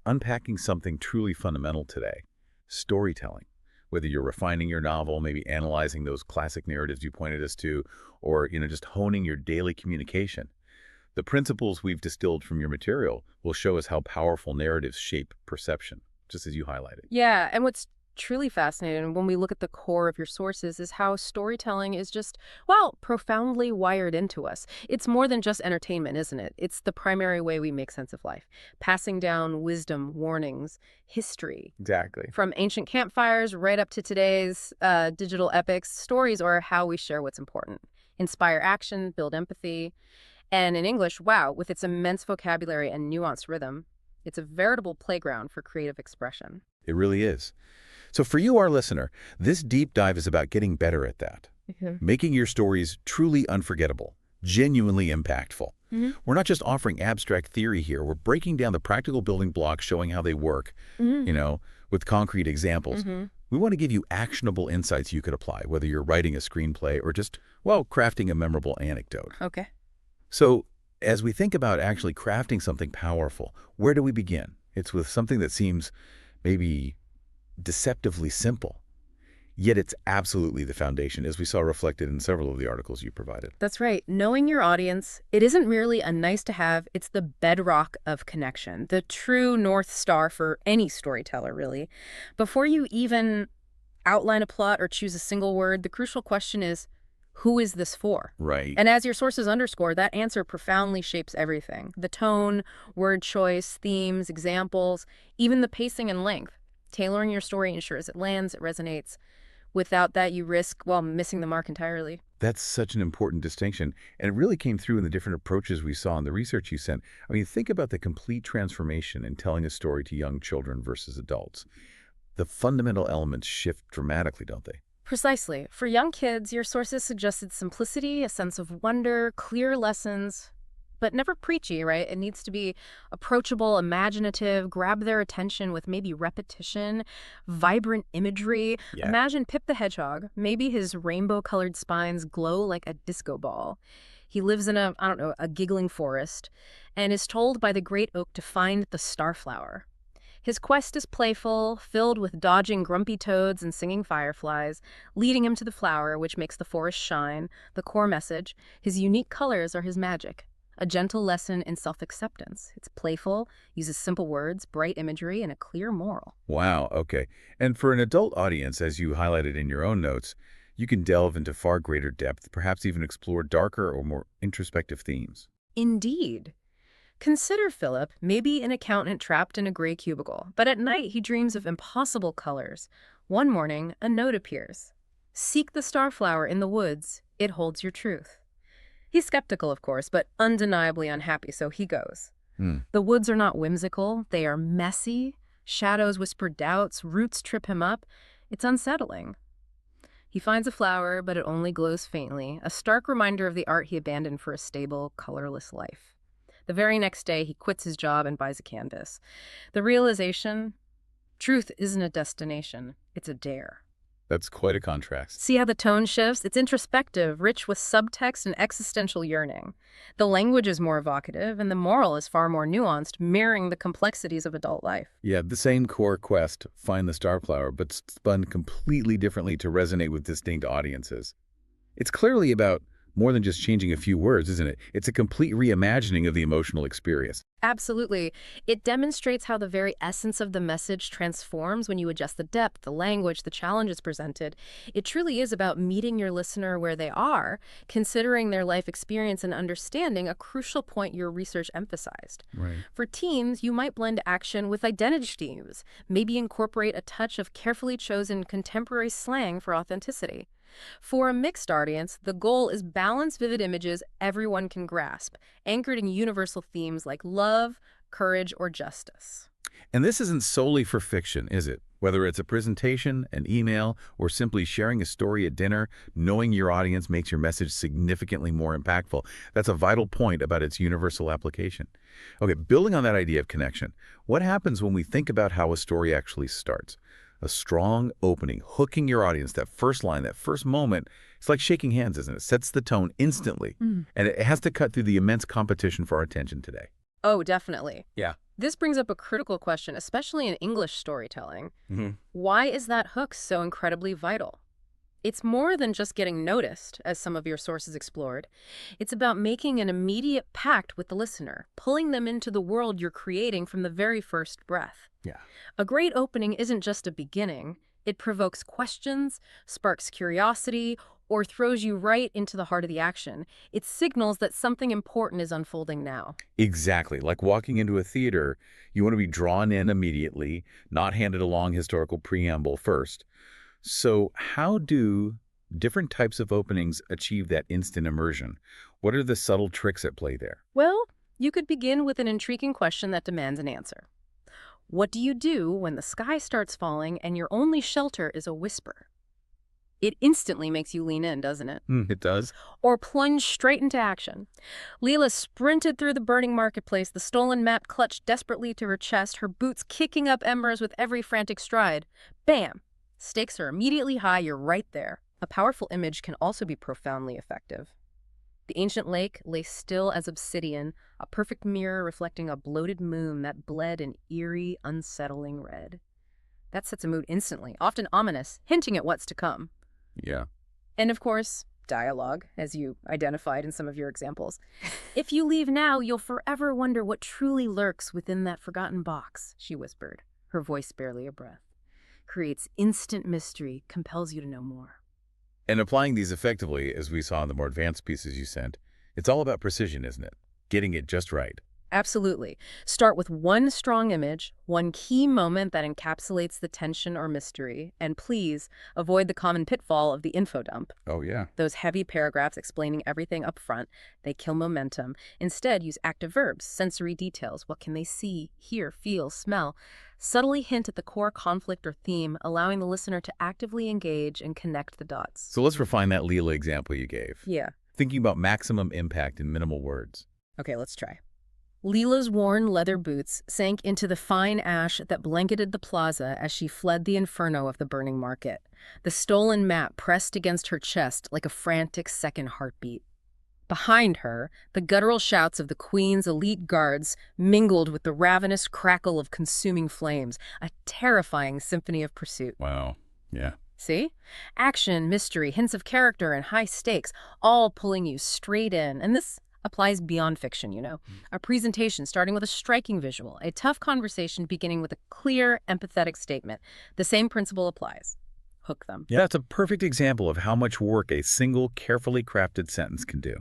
unpacking something truly fundamental today: storytelling. Whether you're refining your novel, maybe analyzing those classic narratives you pointed us to, or just honing your daily communication. The principles we've distilled from your material will show us how powerful narratives shape perception, just as you highlighted. Yeah, and what's truly fascinating when we look at the core of your sources is how storytelling is just, profoundly wired into us. It's more than just entertainment, isn't it? It's the primary way we make sense of life, passing down wisdom, warnings, history. Exactly. From ancient campfires right up to today's digital epics, stories are how we share what's important, inspire action, build empathy. And in English, with its immense vocabulary and nuanced rhythm, it's a veritable playground for creative expression. It really is. So for you, our listener, this deep dive is about getting better at that, making your stories truly unforgettable, genuinely impactful. We're not just offering abstract theory here. We're breaking down the practical building blocks, showing how they work, with concrete examples. We want to give you actionable insights you could apply, whether you're writing a screenplay or just, crafting a memorable anecdote. Okay. So as we think about actually crafting something powerful, where do we begin? It's with something that seems maybe deceptively simple, yet it's absolutely the foundation, as we saw reflected in several of the articles you provided. That's right. Knowing your audience, it isn't merely a nice to have, it's the bedrock of connection, the true North Star for any storyteller, really. Before you even outline a plot or choose a single word, the crucial question is, who is this for? Right. And as your sources underscore, that answer profoundly shapes everything. The tone, word choice, themes, examples, even the pacing and length. Tailoring your story ensures it lands, it resonates. Without that, you risk, missing the mark entirely. That's such an important distinction, and it really came through in the different approaches we saw in the research you sent. I mean, think about the complete transformation in telling a story to young children versus adults. The fundamental elements shift dramatically, don't they? Precisely. For young kids, your sources suggested simplicity, a sense of wonder, clear lessons, but never preachy, right? It needs to be approachable, imaginative, grab their attention with maybe repetition, vibrant imagery. Yeah. Imagine Pip the Hedgehog. Maybe his rainbow-colored spines glow like a disco ball. He lives in a giggling forest, and is told by the great oak to find the starflower. His quest is playful, filled with dodging grumpy toads and singing fireflies, leading him to the flower, which makes the forest shine. The core message: his unique colors are his magic. A gentle lesson in self-acceptance. It's playful, uses simple words, bright imagery, and a clear moral. Wow, okay. And for an adult audience, as you highlighted in your own notes, you can delve into far greater depth, perhaps even explore darker or more introspective themes. Indeed. Consider Philip, maybe an accountant trapped in a gray cubicle, but at night he dreams of impossible colors. One morning, a note appears. Seek the starflower in the woods. It holds your truth. He's skeptical, of course, but undeniably unhappy, so he goes. The woods are not whimsical. They are messy. Shadows whisper doubts. Roots trip him up. It's unsettling. He finds a flower, but it only glows faintly, a stark reminder of the art he abandoned for a stable, colorless life. The very next day, he quits his job and buys a canvas. The realization, truth isn't a destination, it's a dare. That's quite a contrast. See how the tone shifts? It's introspective, rich with subtext and existential yearning. The language is more evocative, and the moral is far more nuanced, mirroring the complexities of adult life. Yeah, the same core quest, find the star flower, but spun completely differently to resonate with distinct audiences. It's clearly about more than just changing a few words, isn't it? It's a complete reimagining of the emotional experience. Absolutely. It demonstrates how the very essence of the message transforms when you adjust the depth, the language, the challenges presented. It truly is about meeting your listener where they are, considering their life experience and understanding, a crucial point your research emphasized. Right. For teens, you might blend action with identity themes, maybe incorporate a touch of carefully chosen contemporary slang for authenticity. For a mixed audience, the goal is balanced, vivid images everyone can grasp, anchored in universal themes like love, courage, or justice. And this isn't solely for fiction, is it? Whether it's a presentation, an email, or simply sharing a story at dinner, knowing your audience makes your message significantly more impactful. That's a vital point about its universal application. Okay, building on that idea of connection, what happens when we think about how a story actually starts? A strong opening, hooking your audience, that first line, that first moment, it's like shaking hands, isn't it? It sets the tone instantly. And it has to cut through the immense competition for our attention today. Oh, definitely. Yeah. This brings up a critical question, especially in English storytelling. Why is that hook so incredibly vital? It's more than just getting noticed, as some of your sources explored. It's about making an immediate pact with the listener, pulling them into the world you're creating from the very first breath. Yeah. A great opening isn't just a beginning. It provokes questions, sparks curiosity, or throws you right into the heart of the action. It signals that something important is unfolding now. Exactly. Like walking into a theater, you want to be drawn in immediately, not handed a long historical preamble first. So how do different types of openings achieve that instant immersion? What are the subtle tricks at play there? Well, you could begin with an intriguing question that demands an answer. What do you do when the sky starts falling and your only shelter is a whisper? It instantly makes you lean in, doesn't it? It does. Or plunge straight into action. Leela sprinted through the burning marketplace, the stolen map clutched desperately to her chest, her boots kicking up embers with every frantic stride. Bam! Stakes are immediately high, you're right there. A powerful image can also be profoundly effective. The ancient lake lay still as obsidian, a perfect mirror reflecting a bloated moon that bled an eerie, unsettling red. That sets a mood instantly, often ominous, hinting at what's to come. Yeah. And of course, dialogue, as you identified in some of your examples. If you leave now, you'll forever wonder what truly lurks within that forgotten box, she whispered, her voice barely a breath. Creates instant mystery, compels you to know more. And applying these effectively, as we saw in the more advanced pieces you sent, it's all about precision, isn't it? Getting it just right. Absolutely. Start with one strong image, one key moment that encapsulates the tension or mystery, and please avoid the common pitfall of the info dump. Oh, yeah. Those heavy paragraphs explaining everything up front, they kill momentum. Instead, use active verbs, sensory details. What can they see, hear, feel, smell? Subtly hint at the core conflict or theme, allowing the listener to actively engage and connect the dots. So let's refine that Leela example you gave. Yeah. Thinking about maximum impact in minimal words. Okay, let's try. Leela's worn leather boots sank into the fine ash that blanketed the plaza as she fled the inferno of the burning market. The stolen map pressed against her chest like a frantic second heartbeat. Behind her, the guttural shouts of the Queen's elite guards mingled with the ravenous crackle of consuming flames, a terrifying symphony of pursuit. Wow. Yeah. See? Action, mystery, hints of character, and high stakes, all pulling you straight in. And this applies beyond fiction, you know. A presentation starting with a striking visual, a tough conversation beginning with a clear, empathetic statement. The same principle applies. Hook them. Yeah, that's a perfect example of how much work a single, carefully crafted sentence can do.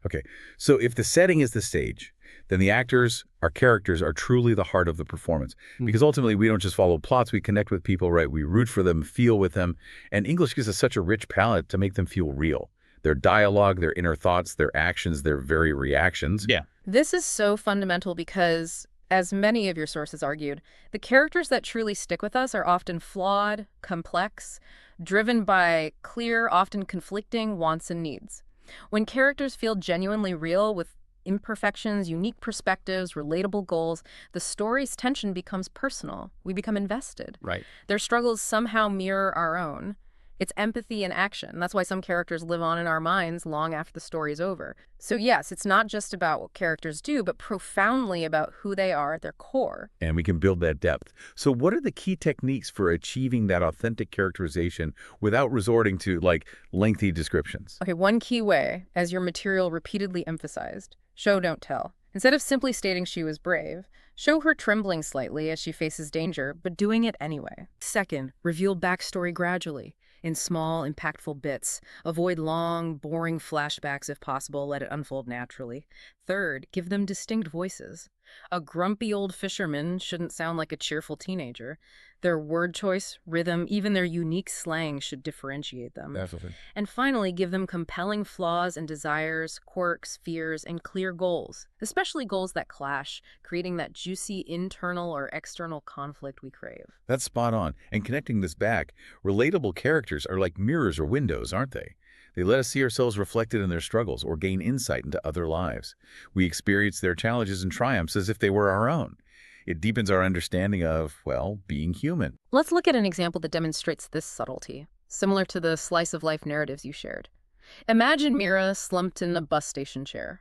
Okay, so if the setting is the stage, then the actors, our characters, are truly the heart of the performance. Because ultimately, we don't just follow plots, we connect with people, right? We root for them, feel with them. And English gives us such a rich palette to make them feel real. Their dialogue, their inner thoughts, their actions, their very reactions. Yeah. This is so fundamental because, as many of your sources argued, the characters that truly stick with us are often flawed, complex, driven by clear, often conflicting wants and needs. When characters feel genuinely real with imperfections, unique perspectives, relatable goals, the story's tension becomes personal. We become invested. Right. Their struggles somehow mirror our own. It's empathy in action. That's why some characters live on in our minds long after the story's over. So yes, it's not just about what characters do, but profoundly about who they are at their core. And we can build that depth. So what are the key techniques for achieving that authentic characterization without resorting to, like, lengthy descriptions? Okay, one key way, as your material repeatedly emphasized, show, don't tell. Instead of simply stating she was brave, show her trembling slightly as she faces danger, but doing it anyway. Second, reveal backstory gradually, in small, impactful bits. Avoid long, boring flashbacks if possible. Let it unfold naturally. Third, give them distinct voices. A grumpy old fisherman shouldn't sound like a cheerful teenager. Their word choice, rhythm, even their unique slang should differentiate them. Definitely. And finally, give them compelling flaws and desires, quirks, fears, and clear goals, especially goals that clash, creating that juicy internal or external conflict we crave. That's spot on. And connecting this back, relatable characters are like mirrors or windows, aren't they? They let us see ourselves reflected in their struggles or gain insight into other lives. We experience their challenges and triumphs as if they were our own. It deepens our understanding of, well, being human. Let's look at an example that demonstrates this subtlety, similar to the slice-of-life narratives you shared. Imagine Mira slumped in a bus station chair.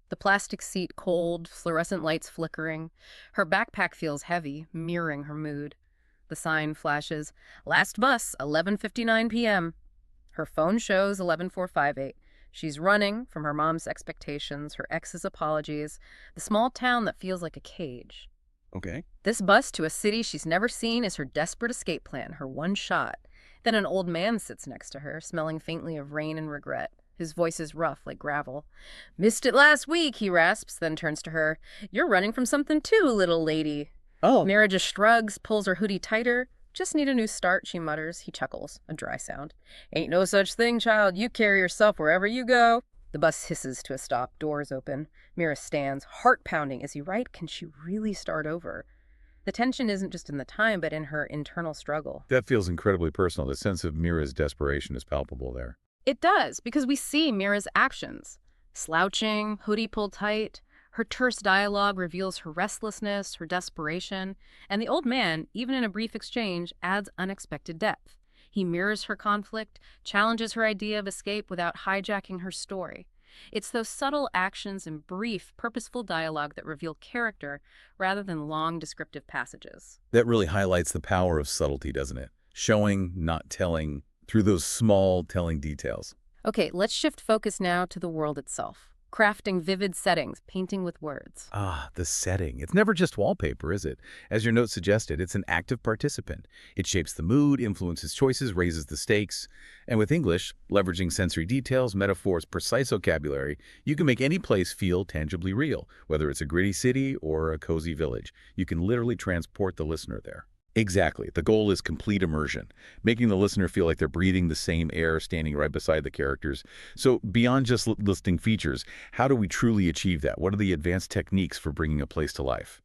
The plastic seat cold, fluorescent lights flickering. Her backpack feels heavy, mirroring her mood. The sign flashes, "Last bus, 11:59 p.m." Her phone shows 11:458. She's running from her mom's expectations, her ex's apologies, the small town that feels like a cage. Okay. This bus to a city she's never seen is her desperate escape plan, her one shot. Then an old man sits next to her, smelling faintly of rain and regret. His voice is rough, like gravel. "Missed it last week," he rasps, then turns to her. "You're running from something too, little lady." Oh. Mira just shrugs, pulls her hoodie tighter. "Just need a new start," she mutters. He chuckles, a dry sound. "Ain't no such thing, child. You carry yourself wherever you go." The bus hisses to a stop, doors open. Mira stands, heart pounding. Is he right? Can she really start over? The tension isn't just in the time, but in her internal struggle. That feels incredibly personal. The sense of Mira's desperation is palpable there. It does, because we see Mira's actions. Slouching, hoodie pulled tight. Her terse dialogue reveals her restlessness, her desperation. And the old man, even in a brief exchange, adds unexpected depth. He mirrors her conflict, challenges her idea of escape without hijacking her story. It's those subtle actions and brief, purposeful dialogue that reveal character rather than long, descriptive passages. That really highlights the power of subtlety, doesn't it? Showing, not telling, through those small telling details. Okay, let's shift focus now to the world itself. Crafting vivid settings, painting with words. Ah, the setting. It's never just wallpaper, is it? As your note suggested, it's an active participant. It shapes the mood, influences choices, raises the stakes. And with English, leveraging sensory details, metaphors, precise vocabulary, you can make any place feel tangibly real. Whether it's a gritty city or a cozy village, you can literally transport the listener there. Exactly. The goal is complete immersion, making the listener feel like they're breathing the same air, standing right beside the characters. So beyond just listing features, how do we truly achieve that? What are the advanced techniques for bringing a place to life?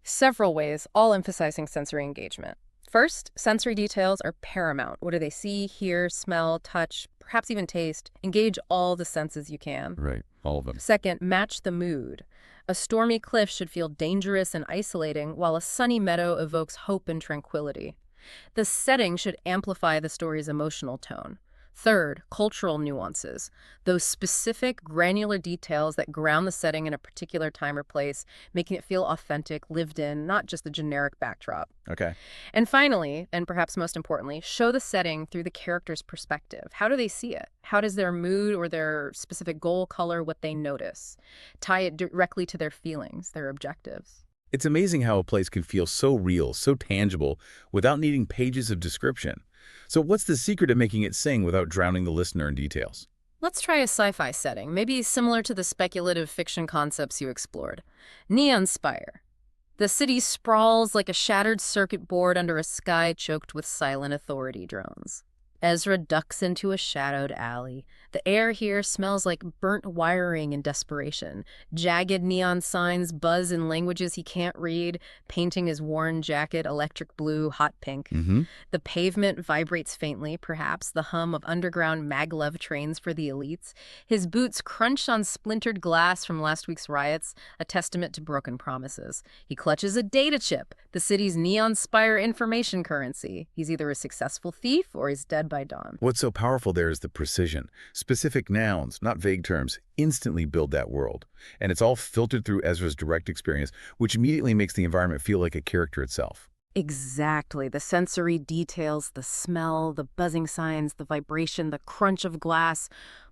Several ways, all emphasizing sensory engagement. First, sensory details are paramount. What do they see, hear, smell, touch, perhaps even taste? Engage all the senses you can. Right. All of them. Second, match the mood. A stormy cliff should feel dangerous and isolating, while a sunny meadow evokes hope and tranquility. The setting should amplify the story's emotional tone. Third, cultural nuances. Those specific, granular details that ground the setting in a particular time or place, making it feel authentic, lived in, not just a generic backdrop. Okay. And finally, and perhaps most importantly, show the setting through the character's perspective. How do they see it? How does their mood or their specific goal color what they notice? Tie it directly to their feelings, their objectives. It's amazing how a place can feel so real, so tangible, without needing pages of description. So what's the secret of making it sing without drowning the listener in details? Let's try a sci-fi setting, maybe similar to the speculative fiction concepts you explored. Neon Spire. The city sprawls like a shattered circuit board under a sky choked with silent authority drones. Ezra ducks into a shadowed alley. The air here smells like burnt wiring and desperation. Jagged neon signs buzz in languages he can't read, painting his worn jacket electric blue, hot pink. The pavement vibrates faintly, perhaps the hum of underground maglev trains for the elites. His boots crunch on splintered glass from last week's riots, a testament to broken promises. He clutches a data chip, the city's neon spire information currency. He's either a successful thief or he's dead by dawn. What's so powerful there is the precision. Specific nouns, not vague terms, instantly build that world. And it's all filtered through Ezra's direct experience, which immediately makes the environment feel like a character itself. Exactly. The sensory details, the smell, the buzzing signs, the vibration, the crunch of glass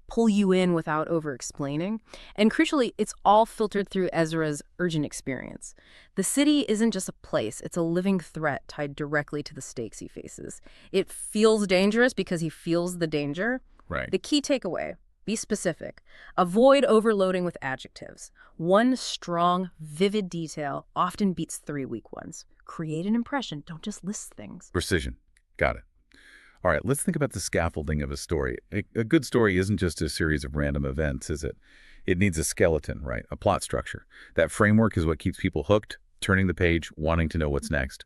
pull you in without over-explaining. And crucially, it's all filtered through Ezra's urgent experience. The city isn't just a place, it's a living threat tied directly to the stakes he faces. It feels dangerous because he feels the danger. Right. The key takeaway: be specific. Avoid overloading with adjectives. One strong, vivid detail often beats 3 weak ones. Create an impression, don't just list things. Precision. Got it. All right, let's think about the scaffolding of a story. A good story isn't just a series of random events, is it? It needs a skeleton, right? A plot structure. That framework is what keeps people hooked, turning the page, wanting to know what's next.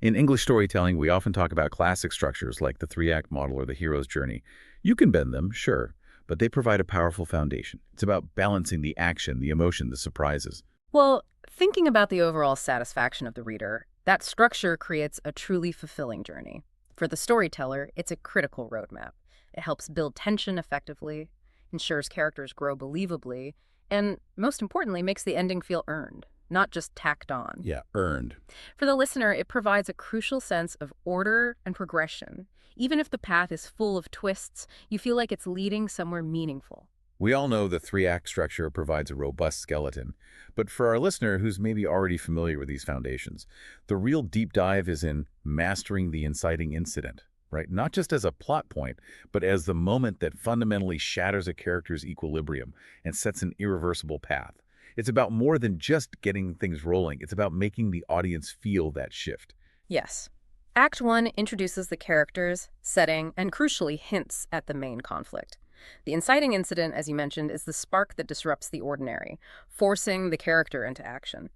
In English storytelling, we often talk about classic structures like the 3-act model or the hero's journey. You can bend them, sure, but they provide a powerful foundation. It's about balancing the action, the emotion, the surprises. Well, thinking about the overall satisfaction of the reader, that structure creates a truly fulfilling journey. For the storyteller, it's a critical roadmap. It helps build tension effectively, ensures characters grow believably, and most importantly, makes the ending feel earned, not just tacked on. Yeah, earned. For the listener, it provides a crucial sense of order and progression. Even if the path is full of twists, you feel like it's leading somewhere meaningful. We all know the 3-act structure provides a robust skeleton, but for our listener who's maybe already familiar with these foundations, the real deep dive is in mastering the inciting incident, right? Not just as a plot point, but as the moment that fundamentally shatters a character's equilibrium and sets an irreversible path. It's about more than just getting things rolling. It's about making the audience feel that shift. Yes. Act 1 introduces the characters, setting, and crucially hints at the main conflict. The inciting incident, as you mentioned, is the spark that disrupts the ordinary, forcing the character into action.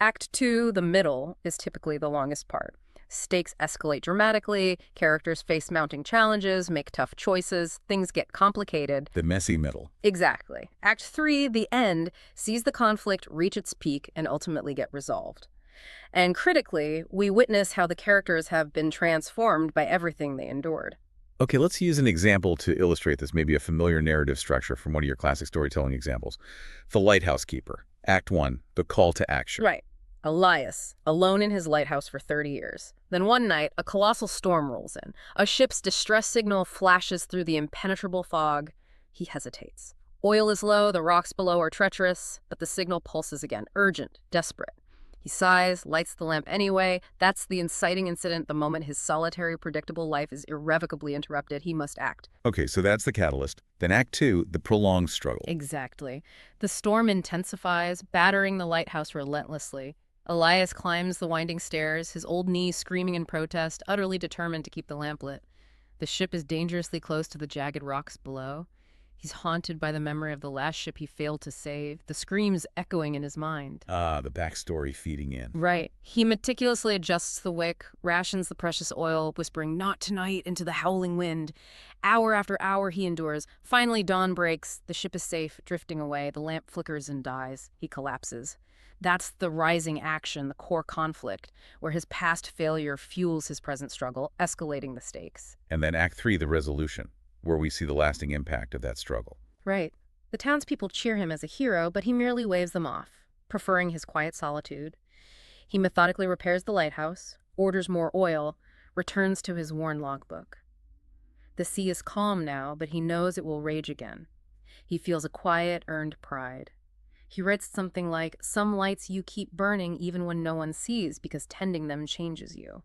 Act 2, the middle, is typically the longest part. Stakes escalate dramatically, characters face mounting challenges, make tough choices, things get complicated. The messy middle. Exactly. Act 3, the end, sees the conflict reach its peak and ultimately get resolved. And critically, we witness how the characters have been transformed by everything they endured. Okay, let's use an example to illustrate this, maybe a familiar narrative structure from one of your classic storytelling examples. The Lighthouse Keeper, Act 1, the call to action. Right. Elias, alone in his lighthouse for 30 years. Then one night, a colossal storm rolls in. A ship's distress signal flashes through the impenetrable fog. He hesitates. Oil is low, the rocks below are treacherous, but the signal pulses again, urgent, desperate. He sighs, lights the lamp anyway. That's the inciting incident, the moment his solitary, predictable life is irrevocably interrupted. He must act. Okay, so that's the catalyst. Then Act 2, the prolonged struggle. Exactly. The storm intensifies, battering the lighthouse relentlessly. Elias climbs the winding stairs, his old knee screaming in protest, utterly determined to keep the lamp lit. The ship is dangerously close to the jagged rocks below. He's haunted by the memory of the last ship he failed to save, the screams echoing in his mind. Ah, the backstory feeding in. Right. He meticulously adjusts the wick, rations the precious oil, whispering, "Not tonight," into the howling wind. Hour after hour he endures. Finally, dawn breaks. The ship is safe, drifting away. The lamp flickers and dies. He collapses. That's the rising action, the core conflict, where his past failure fuels his present struggle, escalating the stakes. And then Act 3, the resolution, where we see the lasting impact of that struggle. Right. The townspeople cheer him as a hero, but he merely waves them off, preferring his quiet solitude. He methodically repairs the lighthouse, orders more oil, returns to his worn logbook. The sea is calm now, but he knows it will rage again. He feels a quiet, earned pride. He writes something like, "Some lights you keep burning even when no one sees because tending them changes you."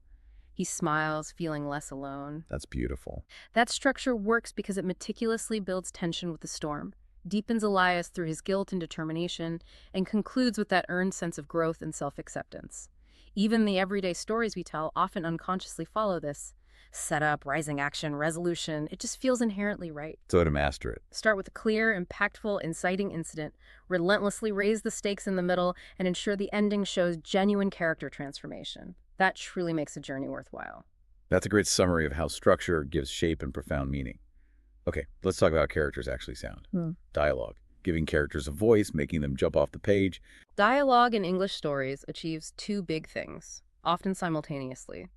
He smiles, feeling less alone. That's beautiful. That structure works because it meticulously builds tension with the storm, deepens Elias through his guilt and determination, and concludes with that earned sense of growth and self-acceptance. Even the everyday stories we tell often unconsciously follow this. Setup, rising action, resolution. It just feels inherently right. So to master it. Start with a clear, impactful, inciting incident, relentlessly raise the stakes in the middle, and ensure the ending shows genuine character transformation. That truly makes a journey worthwhile. That's a great summary of how structure gives shape and profound meaning. Okay, let's talk about how characters actually sound. Dialogue. Giving characters a voice, making them jump off the page. Dialogue in English stories achieves two big things, often simultaneously.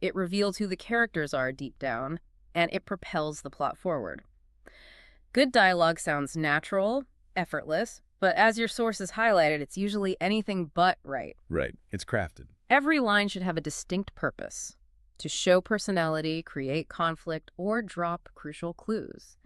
It reveals who the characters are deep down, and it propels the plot forward. Good dialogue sounds natural, effortless, but as your sources highlighted, it's usually anything but right. Right. It's crafted. Every line should have a distinct purpose: to show personality, create conflict, or drop crucial clues.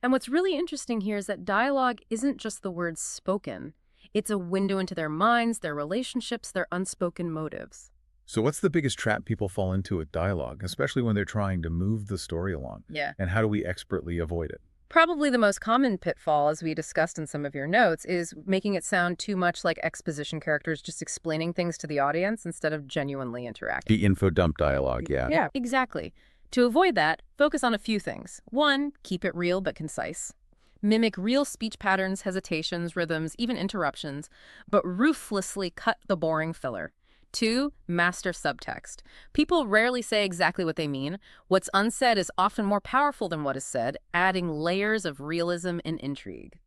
And what's really interesting here is that dialogue isn't just the words spoken. It's a window into their minds, their relationships, their unspoken motives. So what's the biggest trap people fall into with dialogue, especially when they're trying to move the story along? Yeah. And how do we expertly avoid it? Probably the most common pitfall, as we discussed in some of your notes, is making it sound too much like exposition characters just explaining things to the audience instead of genuinely interacting. The info dump dialogue, yeah. Yeah, exactly. To avoid that, focus on a few things. 1, keep it real but concise. Mimic real speech patterns, hesitations, rhythms, even interruptions, but ruthlessly cut the boring filler. 2, master subtext. People rarely say exactly what they mean. What's unsaid is often more powerful than what is said, adding layers of realism and intrigue.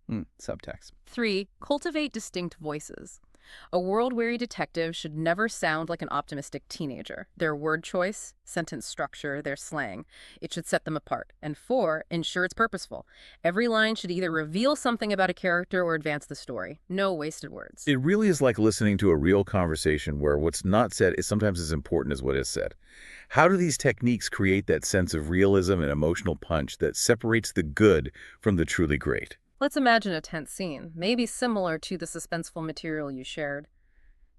Subtext. 3, cultivate distinct voices. A world-weary detective should never sound like an optimistic teenager. Their word choice, sentence structure, their slang, it should set them apart. And 4, ensure it's purposeful. Every line should either reveal something about a character or advance the story. No wasted words. It really is like listening to a real conversation where what's not said is sometimes as important as what is said. How do these techniques create that sense of realism and emotional punch that separates the good from the truly great? Let's imagine a tense scene, maybe similar to the suspenseful material you shared.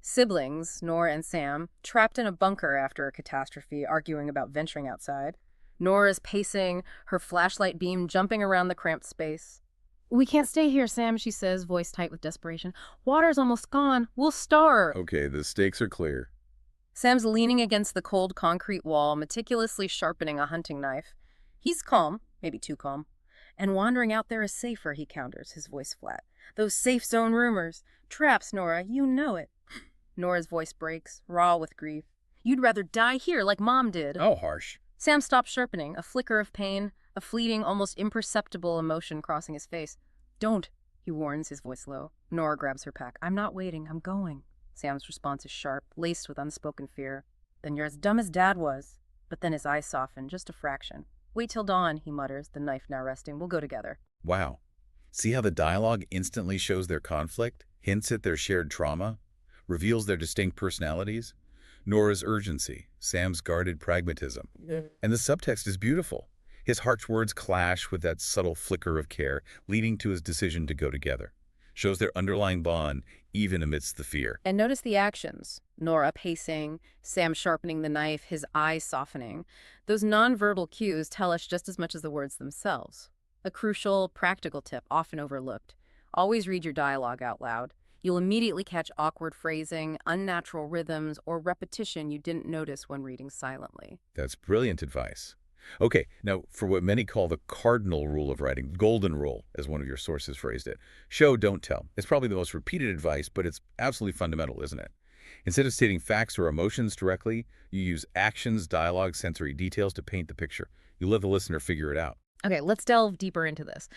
Siblings, Nora and Sam, trapped in a bunker after a catastrophe, arguing about venturing outside. Nora's pacing, her flashlight beam jumping around the cramped space. "We can't stay here, Sam," she says, voice tight with desperation. "Water's almost gone. We'll starve." Okay, the stakes are clear. Sam's leaning against the cold concrete wall, meticulously sharpening a hunting knife. He's calm, maybe too calm. "And wandering out there is safer," he counters, his voice flat. "Those safe zone rumors. Traps, Nora, you know it." Nora's voice breaks, raw with grief. "You'd rather die here like Mom did." Oh, harsh. Sam stops sharpening, a flicker of pain, a fleeting, almost imperceptible emotion crossing his face. "Don't," he warns, his voice low. Nora grabs her pack. "I'm not waiting, I'm going." Sam's response is sharp, laced with unspoken fear. "Then you're as dumb as Dad was." But then his eyes soften, just a fraction. "Wait till dawn," he mutters, the knife now resting. "We'll go together." Wow. See how the dialogue instantly shows their conflict, hints at their shared trauma, reveals their distinct personalities? Nora's urgency, Sam's guarded pragmatism. And the subtext is beautiful. His harsh words clash with that subtle flicker of care, leading to his decision to go together. Shows their underlying bond, even amidst the fear. And notice the actions. Nora pacing, Sam sharpening the knife, his eyes softening. Those nonverbal cues tell us just as much as the words themselves. A crucial, practical tip, often overlooked. Always read your dialogue out loud. You'll immediately catch awkward phrasing, unnatural rhythms, or repetition you didn't notice when reading silently. That's brilliant advice. Okay, now for what many call the cardinal rule of writing, golden rule, as one of your sources phrased it. Show, don't tell. It's probably the most repeated advice, but it's absolutely fundamental, isn't it? Instead of stating facts or emotions directly, you use actions, dialogue, sensory details to paint the picture. You let the listener figure it out. Okay, let's delve deeper into this.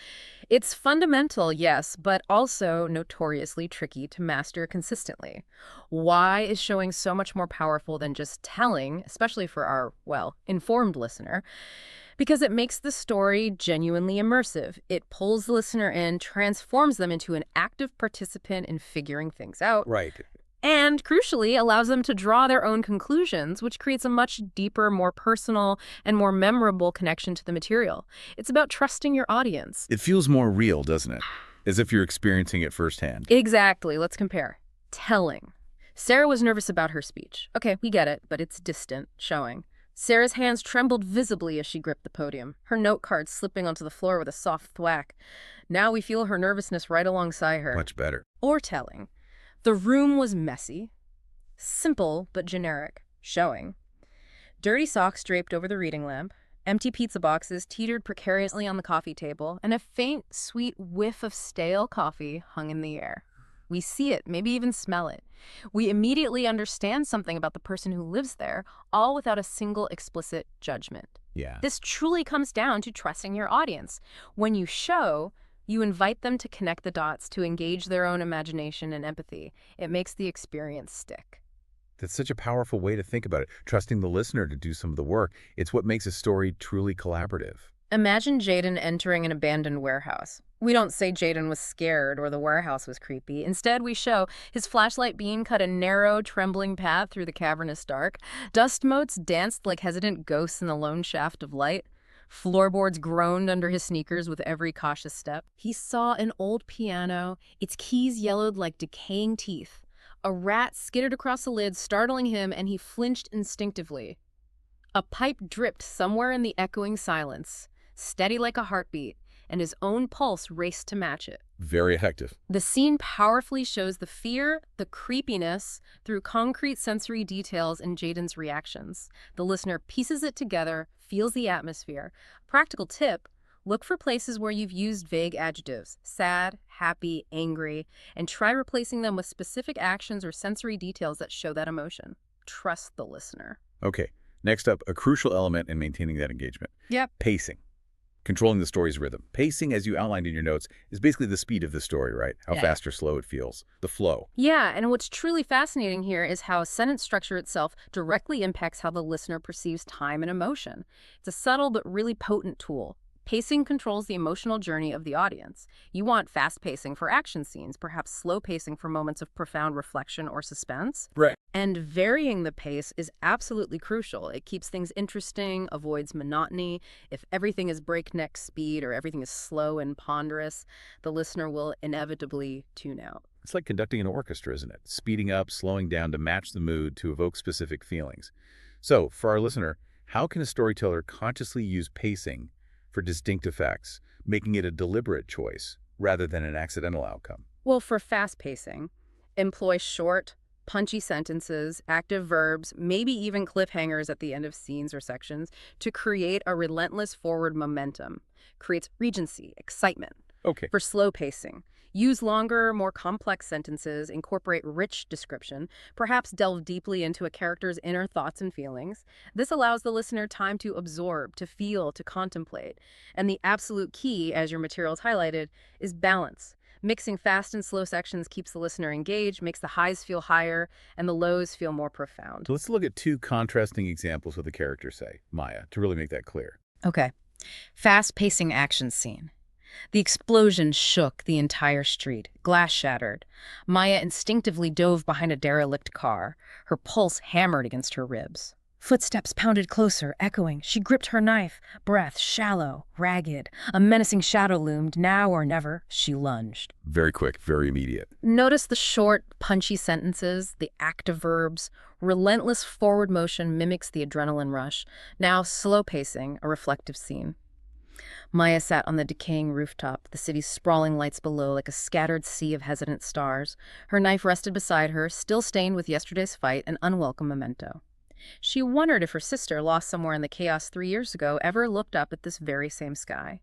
It's fundamental, yes, but also notoriously tricky to master consistently. Why is showing so much more powerful than just telling, especially for our, well, informed listener? Because it makes the story genuinely immersive. It pulls the listener in, transforms them into an active participant in figuring things out. Right. And, crucially, allows them to draw their own conclusions, which creates a much deeper, more personal, and more memorable connection to the material. It's about trusting your audience. It feels more real, doesn't it? As if you're experiencing it firsthand. Exactly. Let's compare. Telling. Sarah was nervous about her speech. Okay, we get it, but it's distant, showing. Sarah's hands trembled visibly as she gripped the podium, her note card slipping onto the floor with a soft thwack. Now we feel her nervousness right alongside her. Much better. Or telling. The room was messy, simple but generic, showing. Dirty socks draped over the reading lamp, empty pizza boxes teetered precariously on the coffee table, and a faint, sweet whiff of stale coffee hung in the air. We see it, maybe even smell it. We immediately understand something about the person who lives there, all without a single explicit judgment. Yeah. This truly comes down to trusting your audience. When you show, you invite them to connect the dots, to engage their own imagination and empathy. It makes the experience stick. That's such a powerful way to think about it. Trusting the listener to do some of the work. It's what makes a story truly collaborative. Imagine Jaden entering an abandoned warehouse. We don't say Jaden was scared or the warehouse was creepy. Instead, we show his flashlight beam cut a narrow, trembling path through the cavernous dark. Dust motes danced like hesitant ghosts in the lone shaft of light. Floorboards groaned under his sneakers with every cautious step. He saw an old piano, its keys yellowed like decaying teeth. A rat skittered across the lid, startling him, and he flinched instinctively. A pipe dripped somewhere in the echoing silence, steady like a heartbeat, and his own pulse raced to match it. Very effective. The scene powerfully shows the fear, the creepiness, through concrete sensory details in Jaden's reactions. The listener pieces it together, feels the atmosphere. Practical tip: look for places where you've used vague adjectives, sad, happy, angry, and try replacing them with specific actions or sensory details that show that emotion. Trust the listener. Okay, next up, a crucial element in maintaining that engagement. Yep. Pacing. Controlling the story's rhythm. Pacing, as you outlined in your notes, is basically the speed of the story, right? How fast or slow it feels. The flow. Yeah, and what's truly fascinating here is how sentence structure itself directly impacts how the listener perceives time and emotion. It's a subtle but really potent tool. Pacing controls the emotional journey of the audience. You want fast pacing for action scenes, perhaps slow pacing for moments of profound reflection or suspense. Right. And varying the pace is absolutely crucial. It keeps things interesting, avoids monotony. If everything is breakneck speed or everything is slow and ponderous, the listener will inevitably tune out. It's like conducting an orchestra, isn't it? Speeding up, slowing down to match the mood, to evoke specific feelings. So, for our listener, how can a storyteller consciously use pacing for distinct effects, making it a deliberate choice rather than an accidental outcome? Well, for fast pacing, employ short, punchy sentences, active verbs, maybe even cliffhangers at the end of scenes or sections to create a relentless forward momentum. Creates regency, excitement. Okay. For slow pacing, use longer, more complex sentences, incorporate rich description, perhaps delve deeply into a character's inner thoughts and feelings. This allows the listener time to absorb, to feel, to contemplate. And the absolute key, as your materials highlighted, is balance. Mixing fast and slow sections keeps the listener engaged, makes the highs feel higher, and the lows feel more profound. So let's look at two contrasting examples of the character, say, Maya, to really make that clear. Okay. Fast-pacing action scene. The explosion shook the entire street. Glass shattered. Maya instinctively dove behind a derelict car. Her pulse hammered against her ribs. Footsteps pounded closer, echoing. She gripped her knife. Breath shallow, ragged. A menacing shadow loomed. Now or never, she lunged. Very quick, very immediate. Notice the short, punchy sentences, the active verbs. Relentless forward motion mimics the adrenaline rush. Now slow pacing, a reflective scene. Maya sat on the decaying rooftop, the city's sprawling lights below like a scattered sea of hesitant stars. Her knife rested beside her, still stained with yesterday's fight, an unwelcome memento. She wondered if her sister, lost somewhere in the chaos 3 years ago, ever looked up at this very same sky.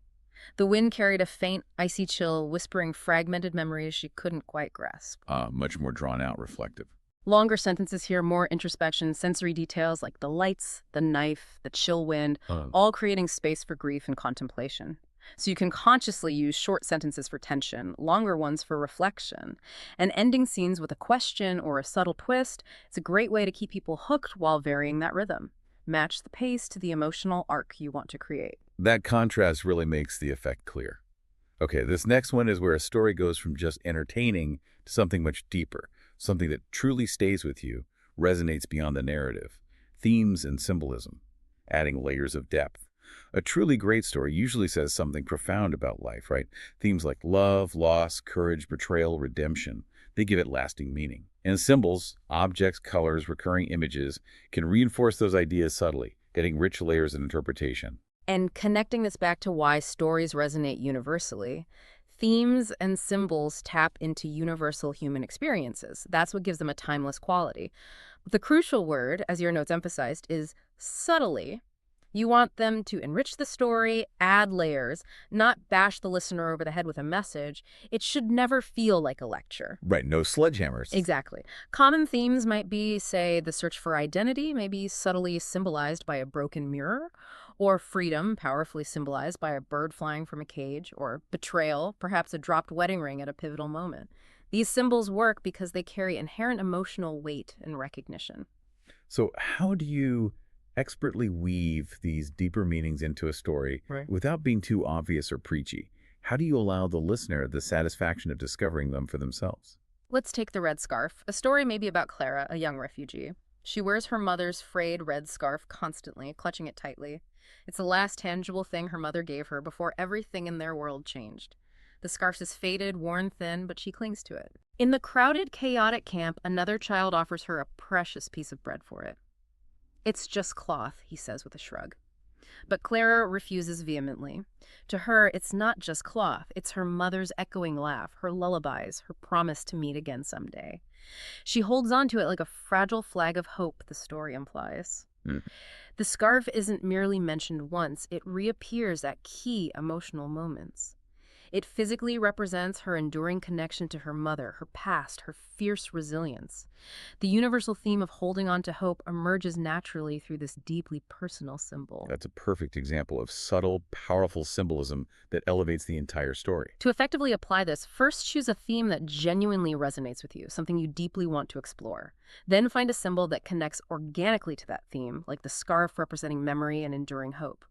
The wind carried a faint, icy chill, whispering fragmented memories she couldn't quite grasp. Much more drawn out, reflective. Longer sentences here, more introspection, sensory details like the lights, the knife, the chill wind, all creating space for grief and contemplation. So you can consciously use short sentences for tension, longer ones for reflection, and ending scenes with a question or a subtle twist. It's a great way to keep people hooked while varying that rhythm. Match the pace to the emotional arc you want to create. That contrast really makes the effect clear. Okay, this next one is where a story goes from just entertaining to something much deeper, something that truly stays with you, resonates beyond the narrative. Themes and symbolism, adding layers of depth. A truly great story usually says something profound about life, right? Themes like love, loss, courage, betrayal, redemption, they give it lasting meaning. And symbols, objects, colors, recurring images can reinforce those ideas subtly, getting rich layers of interpretation. And connecting this back to why stories resonate universally, themes and symbols tap into universal human experiences. That's what gives them a timeless quality. The crucial word, as your notes emphasized, is subtly. You want them to enrich the story, add layers, not bash the listener over the head with a message. It should never feel like a lecture. Right, no sledgehammers. Exactly. Common themes might be, say, the search for identity, maybe subtly symbolized by a broken mirror, or freedom, powerfully symbolized by a bird flying from a cage, or betrayal, perhaps a dropped wedding ring at a pivotal moment. These symbols work because they carry inherent emotional weight and recognition. So how do you expertly weave these deeper meanings into a story without being too obvious or preachy? How do you allow the listener the satisfaction of discovering them for themselves? Let's take The Red Scarf, a story maybe about Clara, a young refugee. She wears her mother's frayed red scarf constantly, clutching it tightly. It's the last tangible thing her mother gave her before everything in their world changed. The scarf is faded, worn thin, but she clings to it. In the crowded, chaotic camp, another child offers her a precious piece of bread for it. "It's just cloth," he says with a shrug. But Clara refuses vehemently. To her, it's not just cloth. It's her mother's echoing laugh, her lullabies, her promise to meet again someday. She holds on to it like a fragile flag of hope, the story implies. The scarf isn't merely mentioned once. It reappears at key emotional moments. It physically represents her enduring connection to her mother, her past, her fierce resilience. The universal theme of holding on to hope emerges naturally through this deeply personal symbol. That's a perfect example of subtle, powerful symbolism that elevates the entire story. To effectively apply this, first choose a theme that genuinely resonates with you, something you deeply want to explore. Then find a symbol that connects organically to that theme, like the scarf representing memory and enduring hope.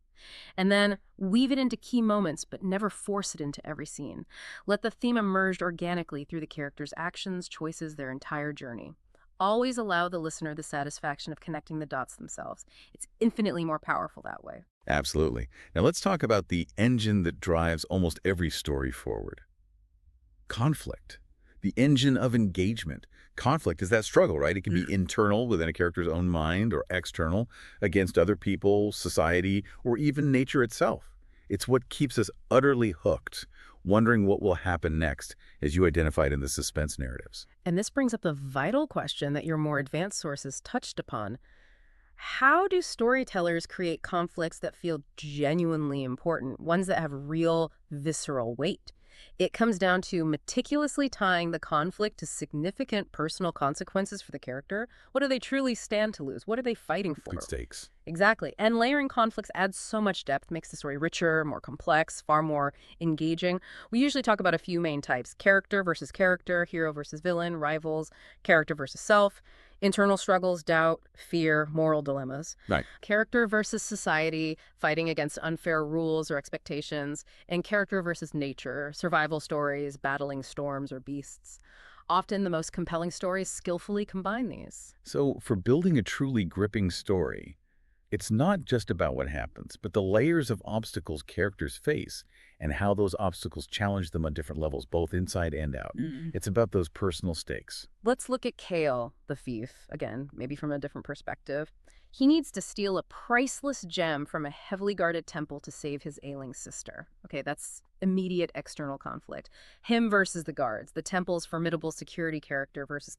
And then weave it into key moments, but never force it into every scene. Let the theme emerge organically through the characters' actions, choices, their entire journey. Always allow the listener the satisfaction of connecting the dots themselves. It's infinitely more powerful that way. Absolutely. Now let's talk about the engine that drives almost every story forward. Conflict. The engine of engagement. Conflict is that struggle, right? It can be internal within a character's own mind or external against other people, society, or even nature itself. It's what keeps us utterly hooked, wondering what will happen next, as you identified in the suspense narratives. And this brings up the vital question that your more advanced sources touched upon. How do storytellers create conflicts that feel genuinely important, ones that have real, visceral weight? It comes down to meticulously tying the conflict to significant personal consequences for the character. What do they truly stand to lose? What are they fighting for? Good stakes. Exactly. And layering conflicts adds so much depth, makes the story richer, more complex, far more engaging. We usually talk about a few main types: character versus character, hero versus villain, rivals, character versus self, internal struggles, doubt, fear, moral dilemmas. Right. Character versus society, fighting against unfair rules or expectations, and character versus nature, survival stories, battling storms or beasts. Often the most compelling stories skillfully combine these. So for building a truly gripping story, it's not just about what happens, but the layers of obstacles characters face and how those obstacles challenge them on different levels, both inside and out. It's about those personal stakes. Let's look at Kale, the thief, again, maybe from a different perspective. He needs to steal a priceless gem from a heavily guarded temple to save his ailing sister. Okay, that's immediate external conflict. Him versus the guards, the temple's formidable security character versus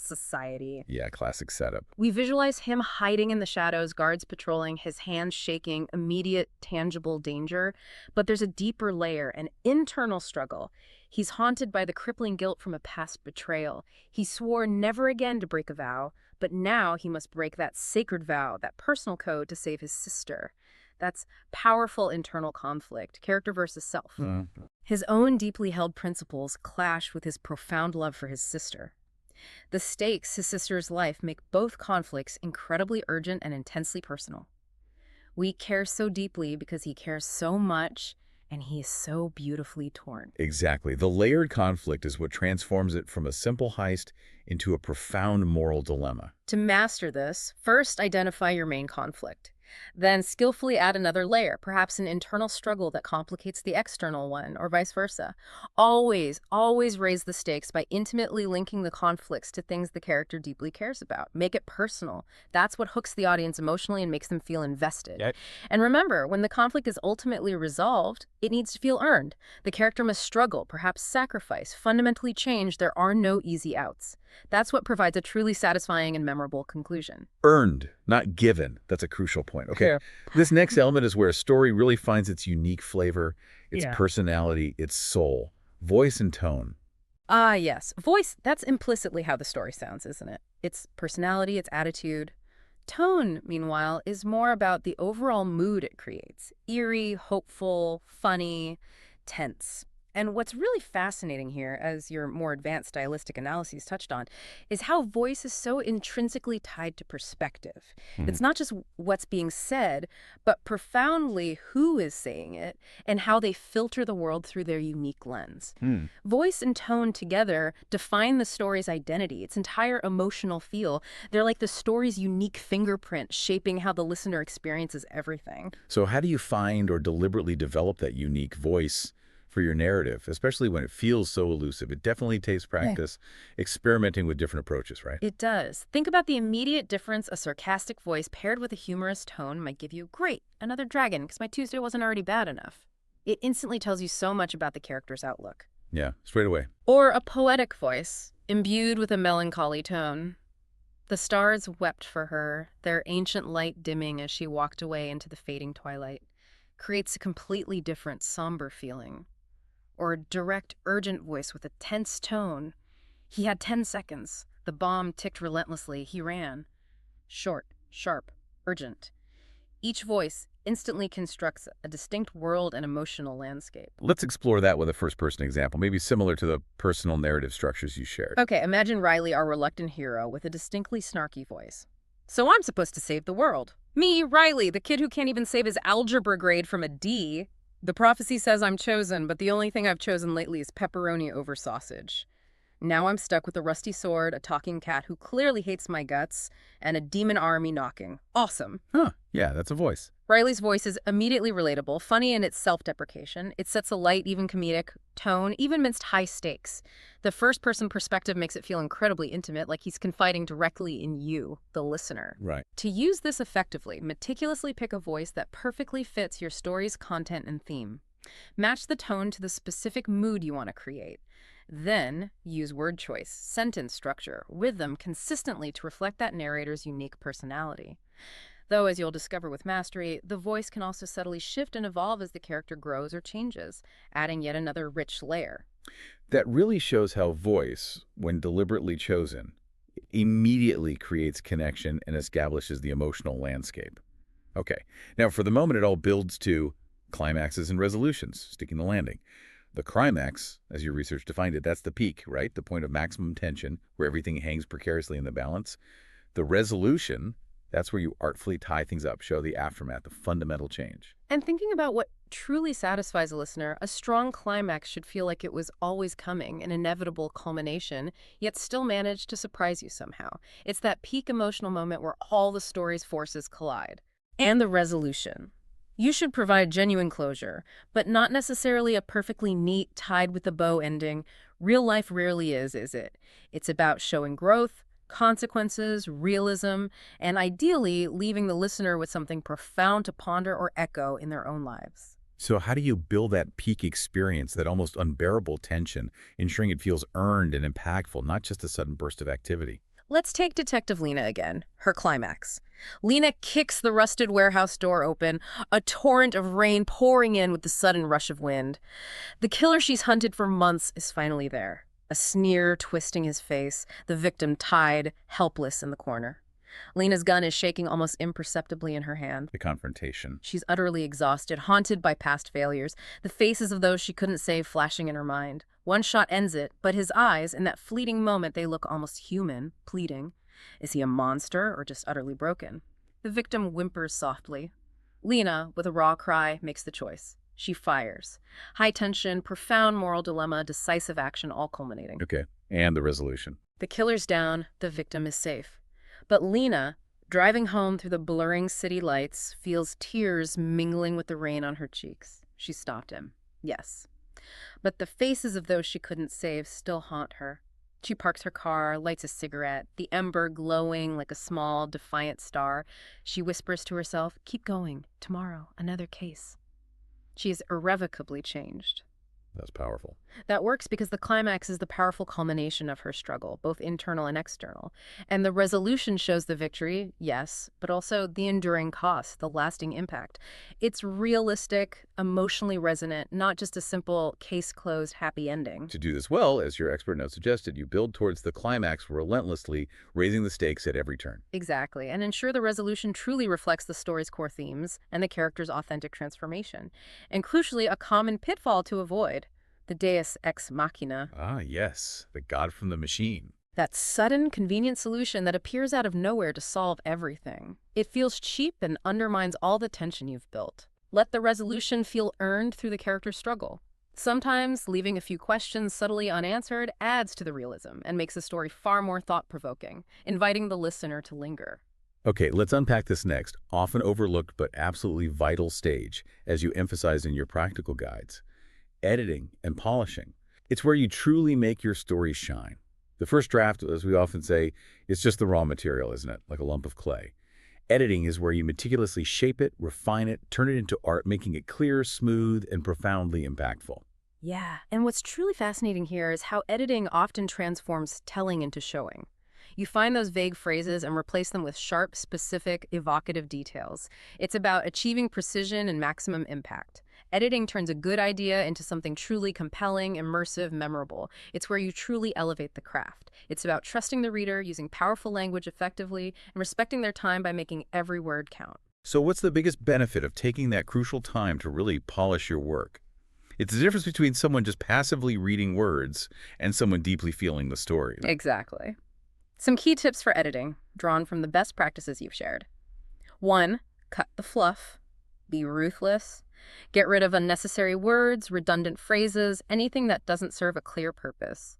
society. Yeah, classic setup. We visualize him hiding in the shadows, guards patrolling, his hands shaking, immediate, tangible danger. But there's a deeper layer, an internal struggle. He's haunted by the crippling guilt from a past betrayal. He swore never again to break a vow, but now he must break that sacred vow, that personal code, to save his sister. That's powerful internal conflict, character versus self. His own deeply held principles clash with his profound love for his sister. The stakes, his sister's life, make both conflicts incredibly urgent and intensely personal. We care so deeply because he cares so much, and he is so beautifully torn. Exactly. The layered conflict is what transforms it from a simple heist into a profound moral dilemma. To master this, first identify your main conflict. Then skillfully add another layer, perhaps an internal struggle that complicates the external one, or vice versa. Always raise the stakes by intimately linking the conflicts to things the character deeply cares about. Make it personal. That's what hooks the audience emotionally and makes them feel invested. Yep. And remember, when the conflict is ultimately resolved, it needs to feel earned. The character must struggle, perhaps sacrifice, fundamentally change. There are no easy outs. That's what provides a truly satisfying and memorable conclusion. Earned, not given. That's a crucial point. Okay. Yeah. This next element is where a story really finds its unique flavor, its Yeah. personality, its soul, voice and tone. Ah, yes. Voice, that's implicitly how the story sounds, isn't it? Its personality, its attitude. Tone, meanwhile, is more about the overall mood it creates. Eerie, hopeful, funny, tense. And what's really fascinating here, as your more advanced stylistic analyses touched on, is how voice is so intrinsically tied to perspective. It's not just what's being said, but profoundly who is saying it and how they filter the world through their unique lens. Voice and tone together define the story's identity, its entire emotional feel. They're like the story's unique fingerprint, shaping how the listener experiences everything. So how do you find or deliberately develop that unique voice for your narrative, especially when it feels so elusive? It definitely takes practice experimenting with different approaches, right? It does. Think about the immediate difference a sarcastic voice paired with a humorous tone might give you. Great, another dragon, because my Tuesday wasn't already bad enough. It instantly tells you so much about the character's outlook. Yeah, straight away. Or a poetic voice, imbued with a melancholy tone. The stars wept for her, their ancient light dimming as she walked away into the fading twilight. Creates a completely different, somber feeling. Or a direct, urgent voice with a tense tone. He had 10 seconds. The bomb ticked relentlessly. He ran. Short, sharp, urgent. Each voice instantly constructs a distinct world and emotional landscape. Let's explore that with a first-person example, maybe similar to the personal narrative structures you shared. Okay, imagine Riley, our reluctant hero, with a distinctly snarky voice. So I'm supposed to save the world. Me, Riley, the kid who can't even save his algebra grade from a D. The prophecy says I'm chosen, but the only thing I've chosen lately is pepperoni over sausage. Now I'm stuck with a rusty sword, a talking cat who clearly hates my guts, and a demon army knocking. Awesome. Huh, yeah, that's a voice. Riley's voice is immediately relatable, funny in its self-deprecation. It sets a light, even comedic tone, even amidst high stakes. The first-person perspective makes it feel incredibly intimate, like he's confiding directly in you, the listener. Right. To use this effectively, meticulously pick a voice that perfectly fits your story's content and theme. Match the tone to the specific mood you want to create. Then use word choice, sentence structure, rhythm consistently to reflect that narrator's unique personality. Though, as you'll discover with mastery, the voice can also subtly shift and evolve as the character grows or changes, adding yet another rich layer. That really shows how voice, when deliberately chosen, immediately creates connection and establishes the emotional landscape. Okay, now for the moment it all builds to climaxes and resolutions, sticking the landing. The climax, as your research defined it, that's the peak, right? The point of maximum tension, where everything hangs precariously in the balance. The resolution, that's where you artfully tie things up, show the aftermath, the fundamental change. And thinking about what truly satisfies a listener, a strong climax should feel like it was always coming, an inevitable culmination, yet still manage to surprise you somehow. It's that peak emotional moment where all the story's forces collide. And the resolution. You should provide genuine closure, but not necessarily a perfectly neat, tied with a bow ending. Real life rarely is it? It's about showing growth, consequences, realism, and ideally leaving the listener with something profound to ponder or echo in their own lives. So how do you build that peak experience, that almost unbearable tension, ensuring it feels earned and impactful, not just a sudden burst of activity? Let's take Detective Lena again, her climax. Lena kicks the rusted warehouse door open, a torrent of rain pouring in with the sudden rush of wind. The killer she's hunted for months is finally there, a sneer twisting his face, the victim tied, helpless in the corner. Lena's gun is shaking almost imperceptibly in her hand. The confrontation. She's utterly exhausted, haunted by past failures, the faces of those she couldn't save flashing in her mind. One shot ends it, but his eyes, in that fleeting moment, they look almost human, pleading. Is he a monster or just utterly broken? The victim whimpers softly. Lena, with a raw cry, makes the choice. She fires. High tension, profound moral dilemma, decisive action, all culminating. Okay, and the resolution. The killer's down, the victim is safe. But Lena, driving home through the blurring city lights, feels tears mingling with the rain on her cheeks. She stopped him. Yes. But the faces of those she couldn't save still haunt her. She parks her car, lights a cigarette, the ember glowing like a small, defiant star. She whispers to herself, "Keep going. Tomorrow, another case." She is irrevocably changed. That's powerful. That works because the climax is the powerful culmination of her struggle, both internal and external. And the resolution shows the victory, yes, but also the enduring cost, the lasting impact. It's realistic, emotionally resonant, not just a simple case closed happy ending. To do this well, as your expert note suggested, you build towards the climax relentlessly, raising the stakes at every turn. Exactly, and ensure the resolution truly reflects the story's core themes and the character's authentic transformation. And crucially, a common pitfall to avoid, the deus ex machina. Ah, yes, the god from the machine. That sudden, convenient solution that appears out of nowhere to solve everything. It feels cheap and undermines all the tension you've built. Let the resolution feel earned through the character's struggle. Sometimes, leaving a few questions subtly unanswered adds to the realism and makes the story far more thought-provoking, inviting the listener to linger. Okay, let's unpack this next, often overlooked but absolutely vital stage, as you emphasize in your practical guides. Editing and polishing. It's where you truly make your story shine. The first draft, as we often say, is just the raw material, isn't it? Like a lump of clay. Editing is where you meticulously shape it, refine it, turn it into art, making it clear, smooth, and profoundly impactful. Yeah, and what's truly fascinating here is how editing often transforms telling into showing. You find those vague phrases and replace them with sharp, specific, evocative details. It's about achieving precision and maximum impact. Editing turns a good idea into something truly compelling, immersive, memorable. It's where you truly elevate the craft. It's about trusting the reader, using powerful language effectively, and respecting their time by making every word count. So what's the biggest benefit of taking that crucial time to really polish your work? It's the difference between someone just passively reading words and someone deeply feeling the story. Exactly. Some key tips for editing, drawn from the best practices you've shared. 1. Cut the fluff. Be ruthless. Get rid of unnecessary words, redundant phrases, anything that doesn't serve a clear purpose.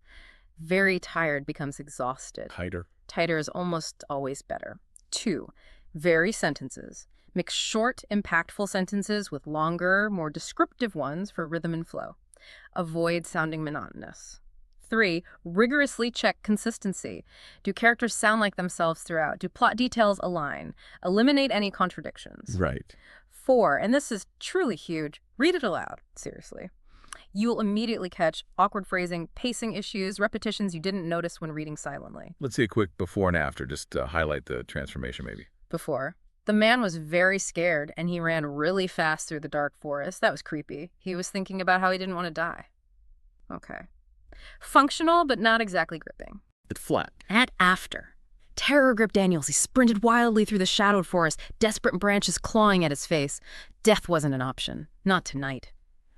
Very tired becomes exhausted. Tighter. Tighter is almost always better. 2. Vary sentences. Mix short, impactful sentences with longer, more descriptive ones for rhythm and flow. Avoid sounding monotonous. 3. Rigorously check consistency. Do characters sound like themselves throughout? Do plot details align? Eliminate any contradictions. Right. 4, and this is truly huge, read it aloud, seriously. You'll immediately catch awkward phrasing, pacing issues, repetitions you didn't notice when reading silently. Let's see a quick before and after, just to highlight the transformation maybe. Before. The man was very scared, and he ran really fast through the dark forest. That was creepy. He was thinking about how he didn't want to die. Okay. Functional, but not exactly gripping. It's flat. At after. Terror gripped Daniels. He sprinted wildly through the shadowed forest, desperate branches clawing at his face. Death wasn't an option. Not tonight.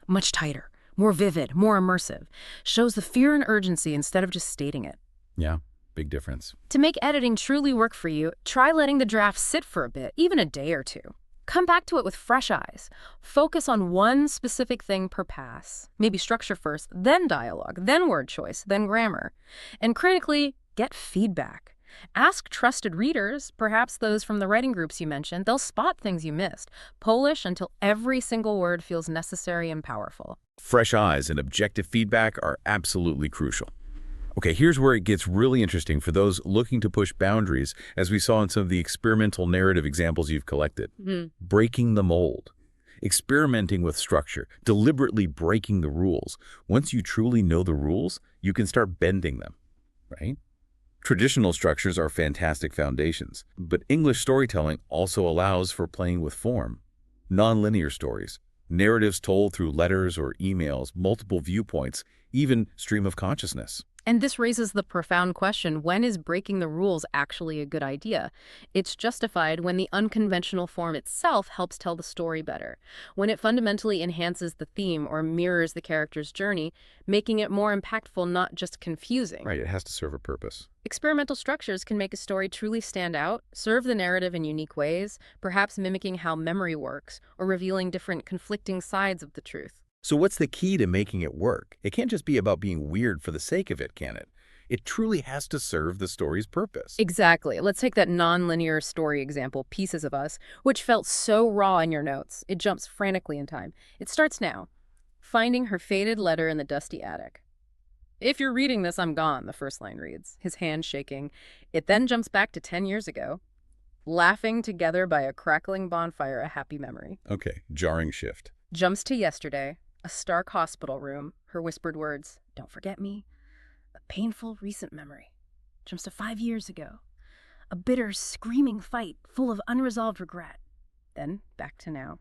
Much tighter, more vivid, more immersive. Shows the fear and urgency instead of just stating it. Yeah, big difference. To make editing truly work for you, try letting the draft sit for a bit, even a day or two. Come back to it with fresh eyes. Focus on one specific thing per pass. Maybe structure first, then dialogue, then word choice, then grammar. And critically, get feedback. Ask trusted readers, perhaps those from the writing groups you mentioned. They'll spot things you missed. Polish until every single word feels necessary and powerful. Fresh eyes and objective feedback are absolutely crucial. Okay, here's where it gets really interesting for those looking to push boundaries, as we saw in some of the experimental narrative examples you've collected. Breaking the mold. Experimenting with structure, deliberately breaking the rules. Once you truly know the rules, you can start bending them, right? Traditional structures are fantastic foundations, but English storytelling also allows for playing with form. Non-linear stories, narratives told through letters or emails, multiple viewpoints, even stream of consciousness. And this raises the profound question, when is breaking the rules actually a good idea? It's justified when the unconventional form itself helps tell the story better, when it fundamentally enhances the theme or mirrors the character's journey, making it more impactful, not just confusing. Right, it has to serve a purpose. Experimental structures can make a story truly stand out, serve the narrative in unique ways, perhaps mimicking how memory works, or revealing different conflicting sides of the truth. So what's the key to making it work? It can't just be about being weird for the sake of it, can it? It truly has to serve the story's purpose. Exactly. Let's take that non-linear story example, Pieces of Us, which felt so raw in your notes. It jumps frantically in time. It starts now. Finding her faded letter in the dusty attic. If you're reading this, I'm gone, the first line reads, his hand shaking. It then jumps back to 10 years ago. Laughing together by a crackling bonfire, a happy memory. Okay, jarring shift. Jumps to yesterday. A stark hospital room, her whispered words, "Don't forget me." A painful recent memory. Jumps to 5 years ago. A bitter, screaming fight full of unresolved regret. Then back to now.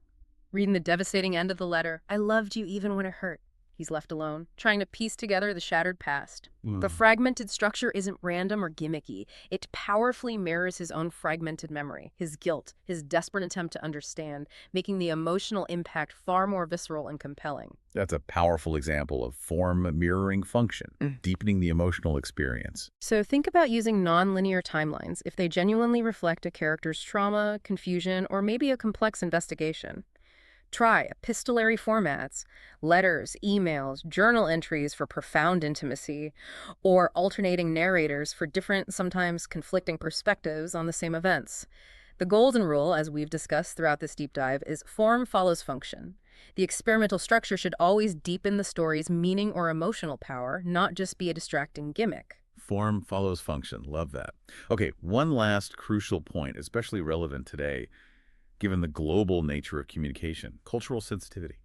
Reading the devastating end of the letter, "I loved you even when it hurt." He's left alone, trying to piece together the shattered past. The fragmented structure isn't random or gimmicky. It powerfully mirrors his own fragmented memory, his guilt, his desperate attempt to understand, making the emotional impact far more visceral and compelling. That's a powerful example of form mirroring function, deepening the emotional experience. So think about using nonlinear timelines if they genuinely reflect a character's trauma, confusion, or maybe a complex investigation. Try epistolary formats, letters, emails, journal entries for profound intimacy, or alternating narrators for different, sometimes conflicting perspectives on the same events. The golden rule, as we've discussed throughout this deep dive, is form follows function. The experimental structure should always deepen the story's meaning or emotional power, not just be a distracting gimmick. Form follows function. Love that. Okay, one last crucial point, especially relevant today, given the global nature of communication: cultural sensitivity.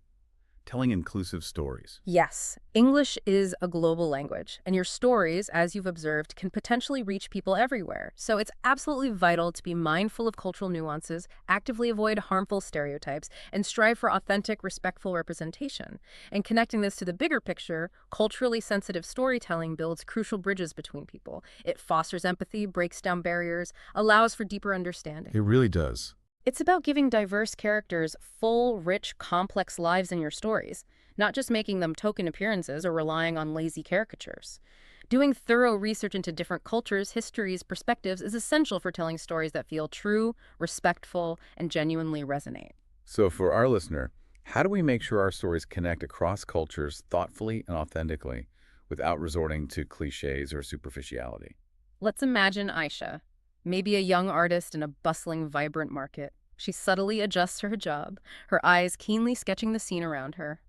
Telling inclusive stories. Yes, English is a global language, and your stories, as you've observed, can potentially reach people everywhere. So it's absolutely vital to be mindful of cultural nuances, actively avoid harmful stereotypes, and strive for authentic, respectful representation. And connecting this to the bigger picture, culturally sensitive storytelling builds crucial bridges between people. It fosters empathy, breaks down barriers, allows for deeper understanding. It really does. It's about giving diverse characters full, rich, complex lives in your stories, not just making them token appearances or relying on lazy caricatures. Doing thorough research into different cultures, histories, perspectives is essential for telling stories that feel true, respectful, and genuinely resonate. So for our listener, how do we make sure our stories connect across cultures thoughtfully and authentically without resorting to cliches or superficiality? Let's imagine Aisha, maybe a young artist in a bustling, vibrant market. She subtly adjusts her hijab, her eyes keenly sketching the scene around her.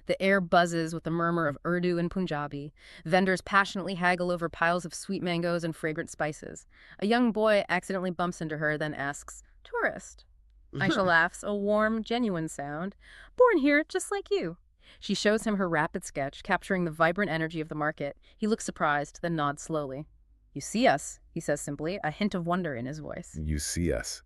The air buzzes with the murmur of Urdu and Punjabi. Vendors passionately haggle over piles of sweet mangoes and fragrant spices. A young boy accidentally bumps into her, then asks, "Tourist?" Aisha laughs, a warm, genuine sound. "Born here, just like you." She shows him her rapid sketch, capturing the vibrant energy of the market. He looks surprised, then nods slowly. "You see us," he says simply, a hint of wonder in his voice. You see us.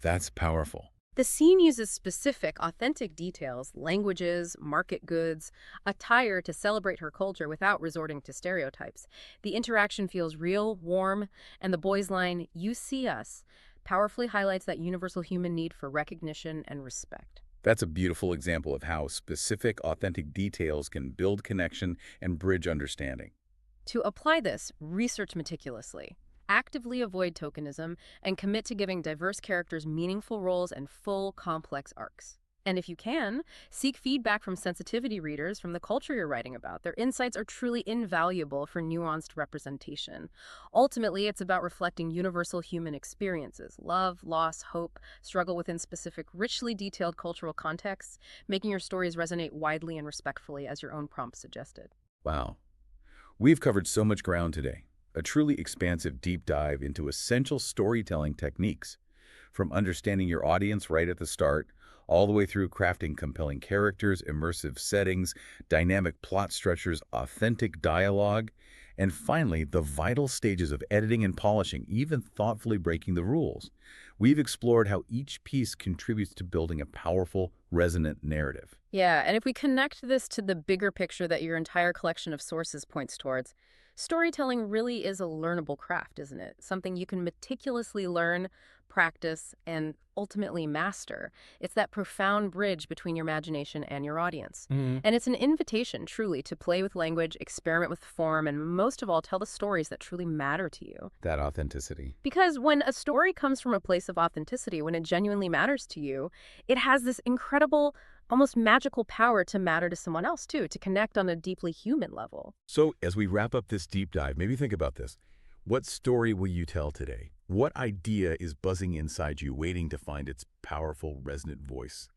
That's powerful. The scene uses specific, authentic details, languages, market goods, attire to celebrate her culture without resorting to stereotypes. The interaction feels real, warm, and the boy's line, "You see us," powerfully highlights that universal human need for recognition and respect. That's a beautiful example of how specific, authentic details can build connection and bridge understanding. To apply this, research meticulously. Actively avoid tokenism and commit to giving diverse characters meaningful roles and full, complex arcs. And if you can, seek feedback from sensitivity readers from the culture you're writing about. Their insights are truly invaluable for nuanced representation. Ultimately, it's about reflecting universal human experiences: love, loss, hope, struggle within specific, richly detailed cultural contexts, making your stories resonate widely and respectfully, as your own prompt suggested. Wow. We've covered so much ground today. A truly expansive deep dive into essential storytelling techniques, from understanding your audience right at the start, all the way through crafting compelling characters, immersive settings, dynamic plot structures, authentic dialogue, and finally, the vital stages of editing and polishing, even thoughtfully breaking the rules. We've explored how each piece contributes to building a powerful, resonant narrative. Yeah, and if we connect this to the bigger picture that your entire collection of sources points towards, storytelling really is a learnable craft, isn't it? Something you can meticulously learn, practice, and ultimately master. It's that profound bridge between your imagination and your audience. And it's an invitation, truly, to play with language, experiment with form, and most of all, tell the stories that truly matter to you. That authenticity. Because when a story comes from a place of authenticity, when it genuinely matters to you, it has this incredible, almost magical power to matter to someone else, too, to connect on a deeply human level. So as we wrap up this deep dive, maybe think about this. What story will you tell today? What idea is buzzing inside you, waiting to find its powerful, resonant voice?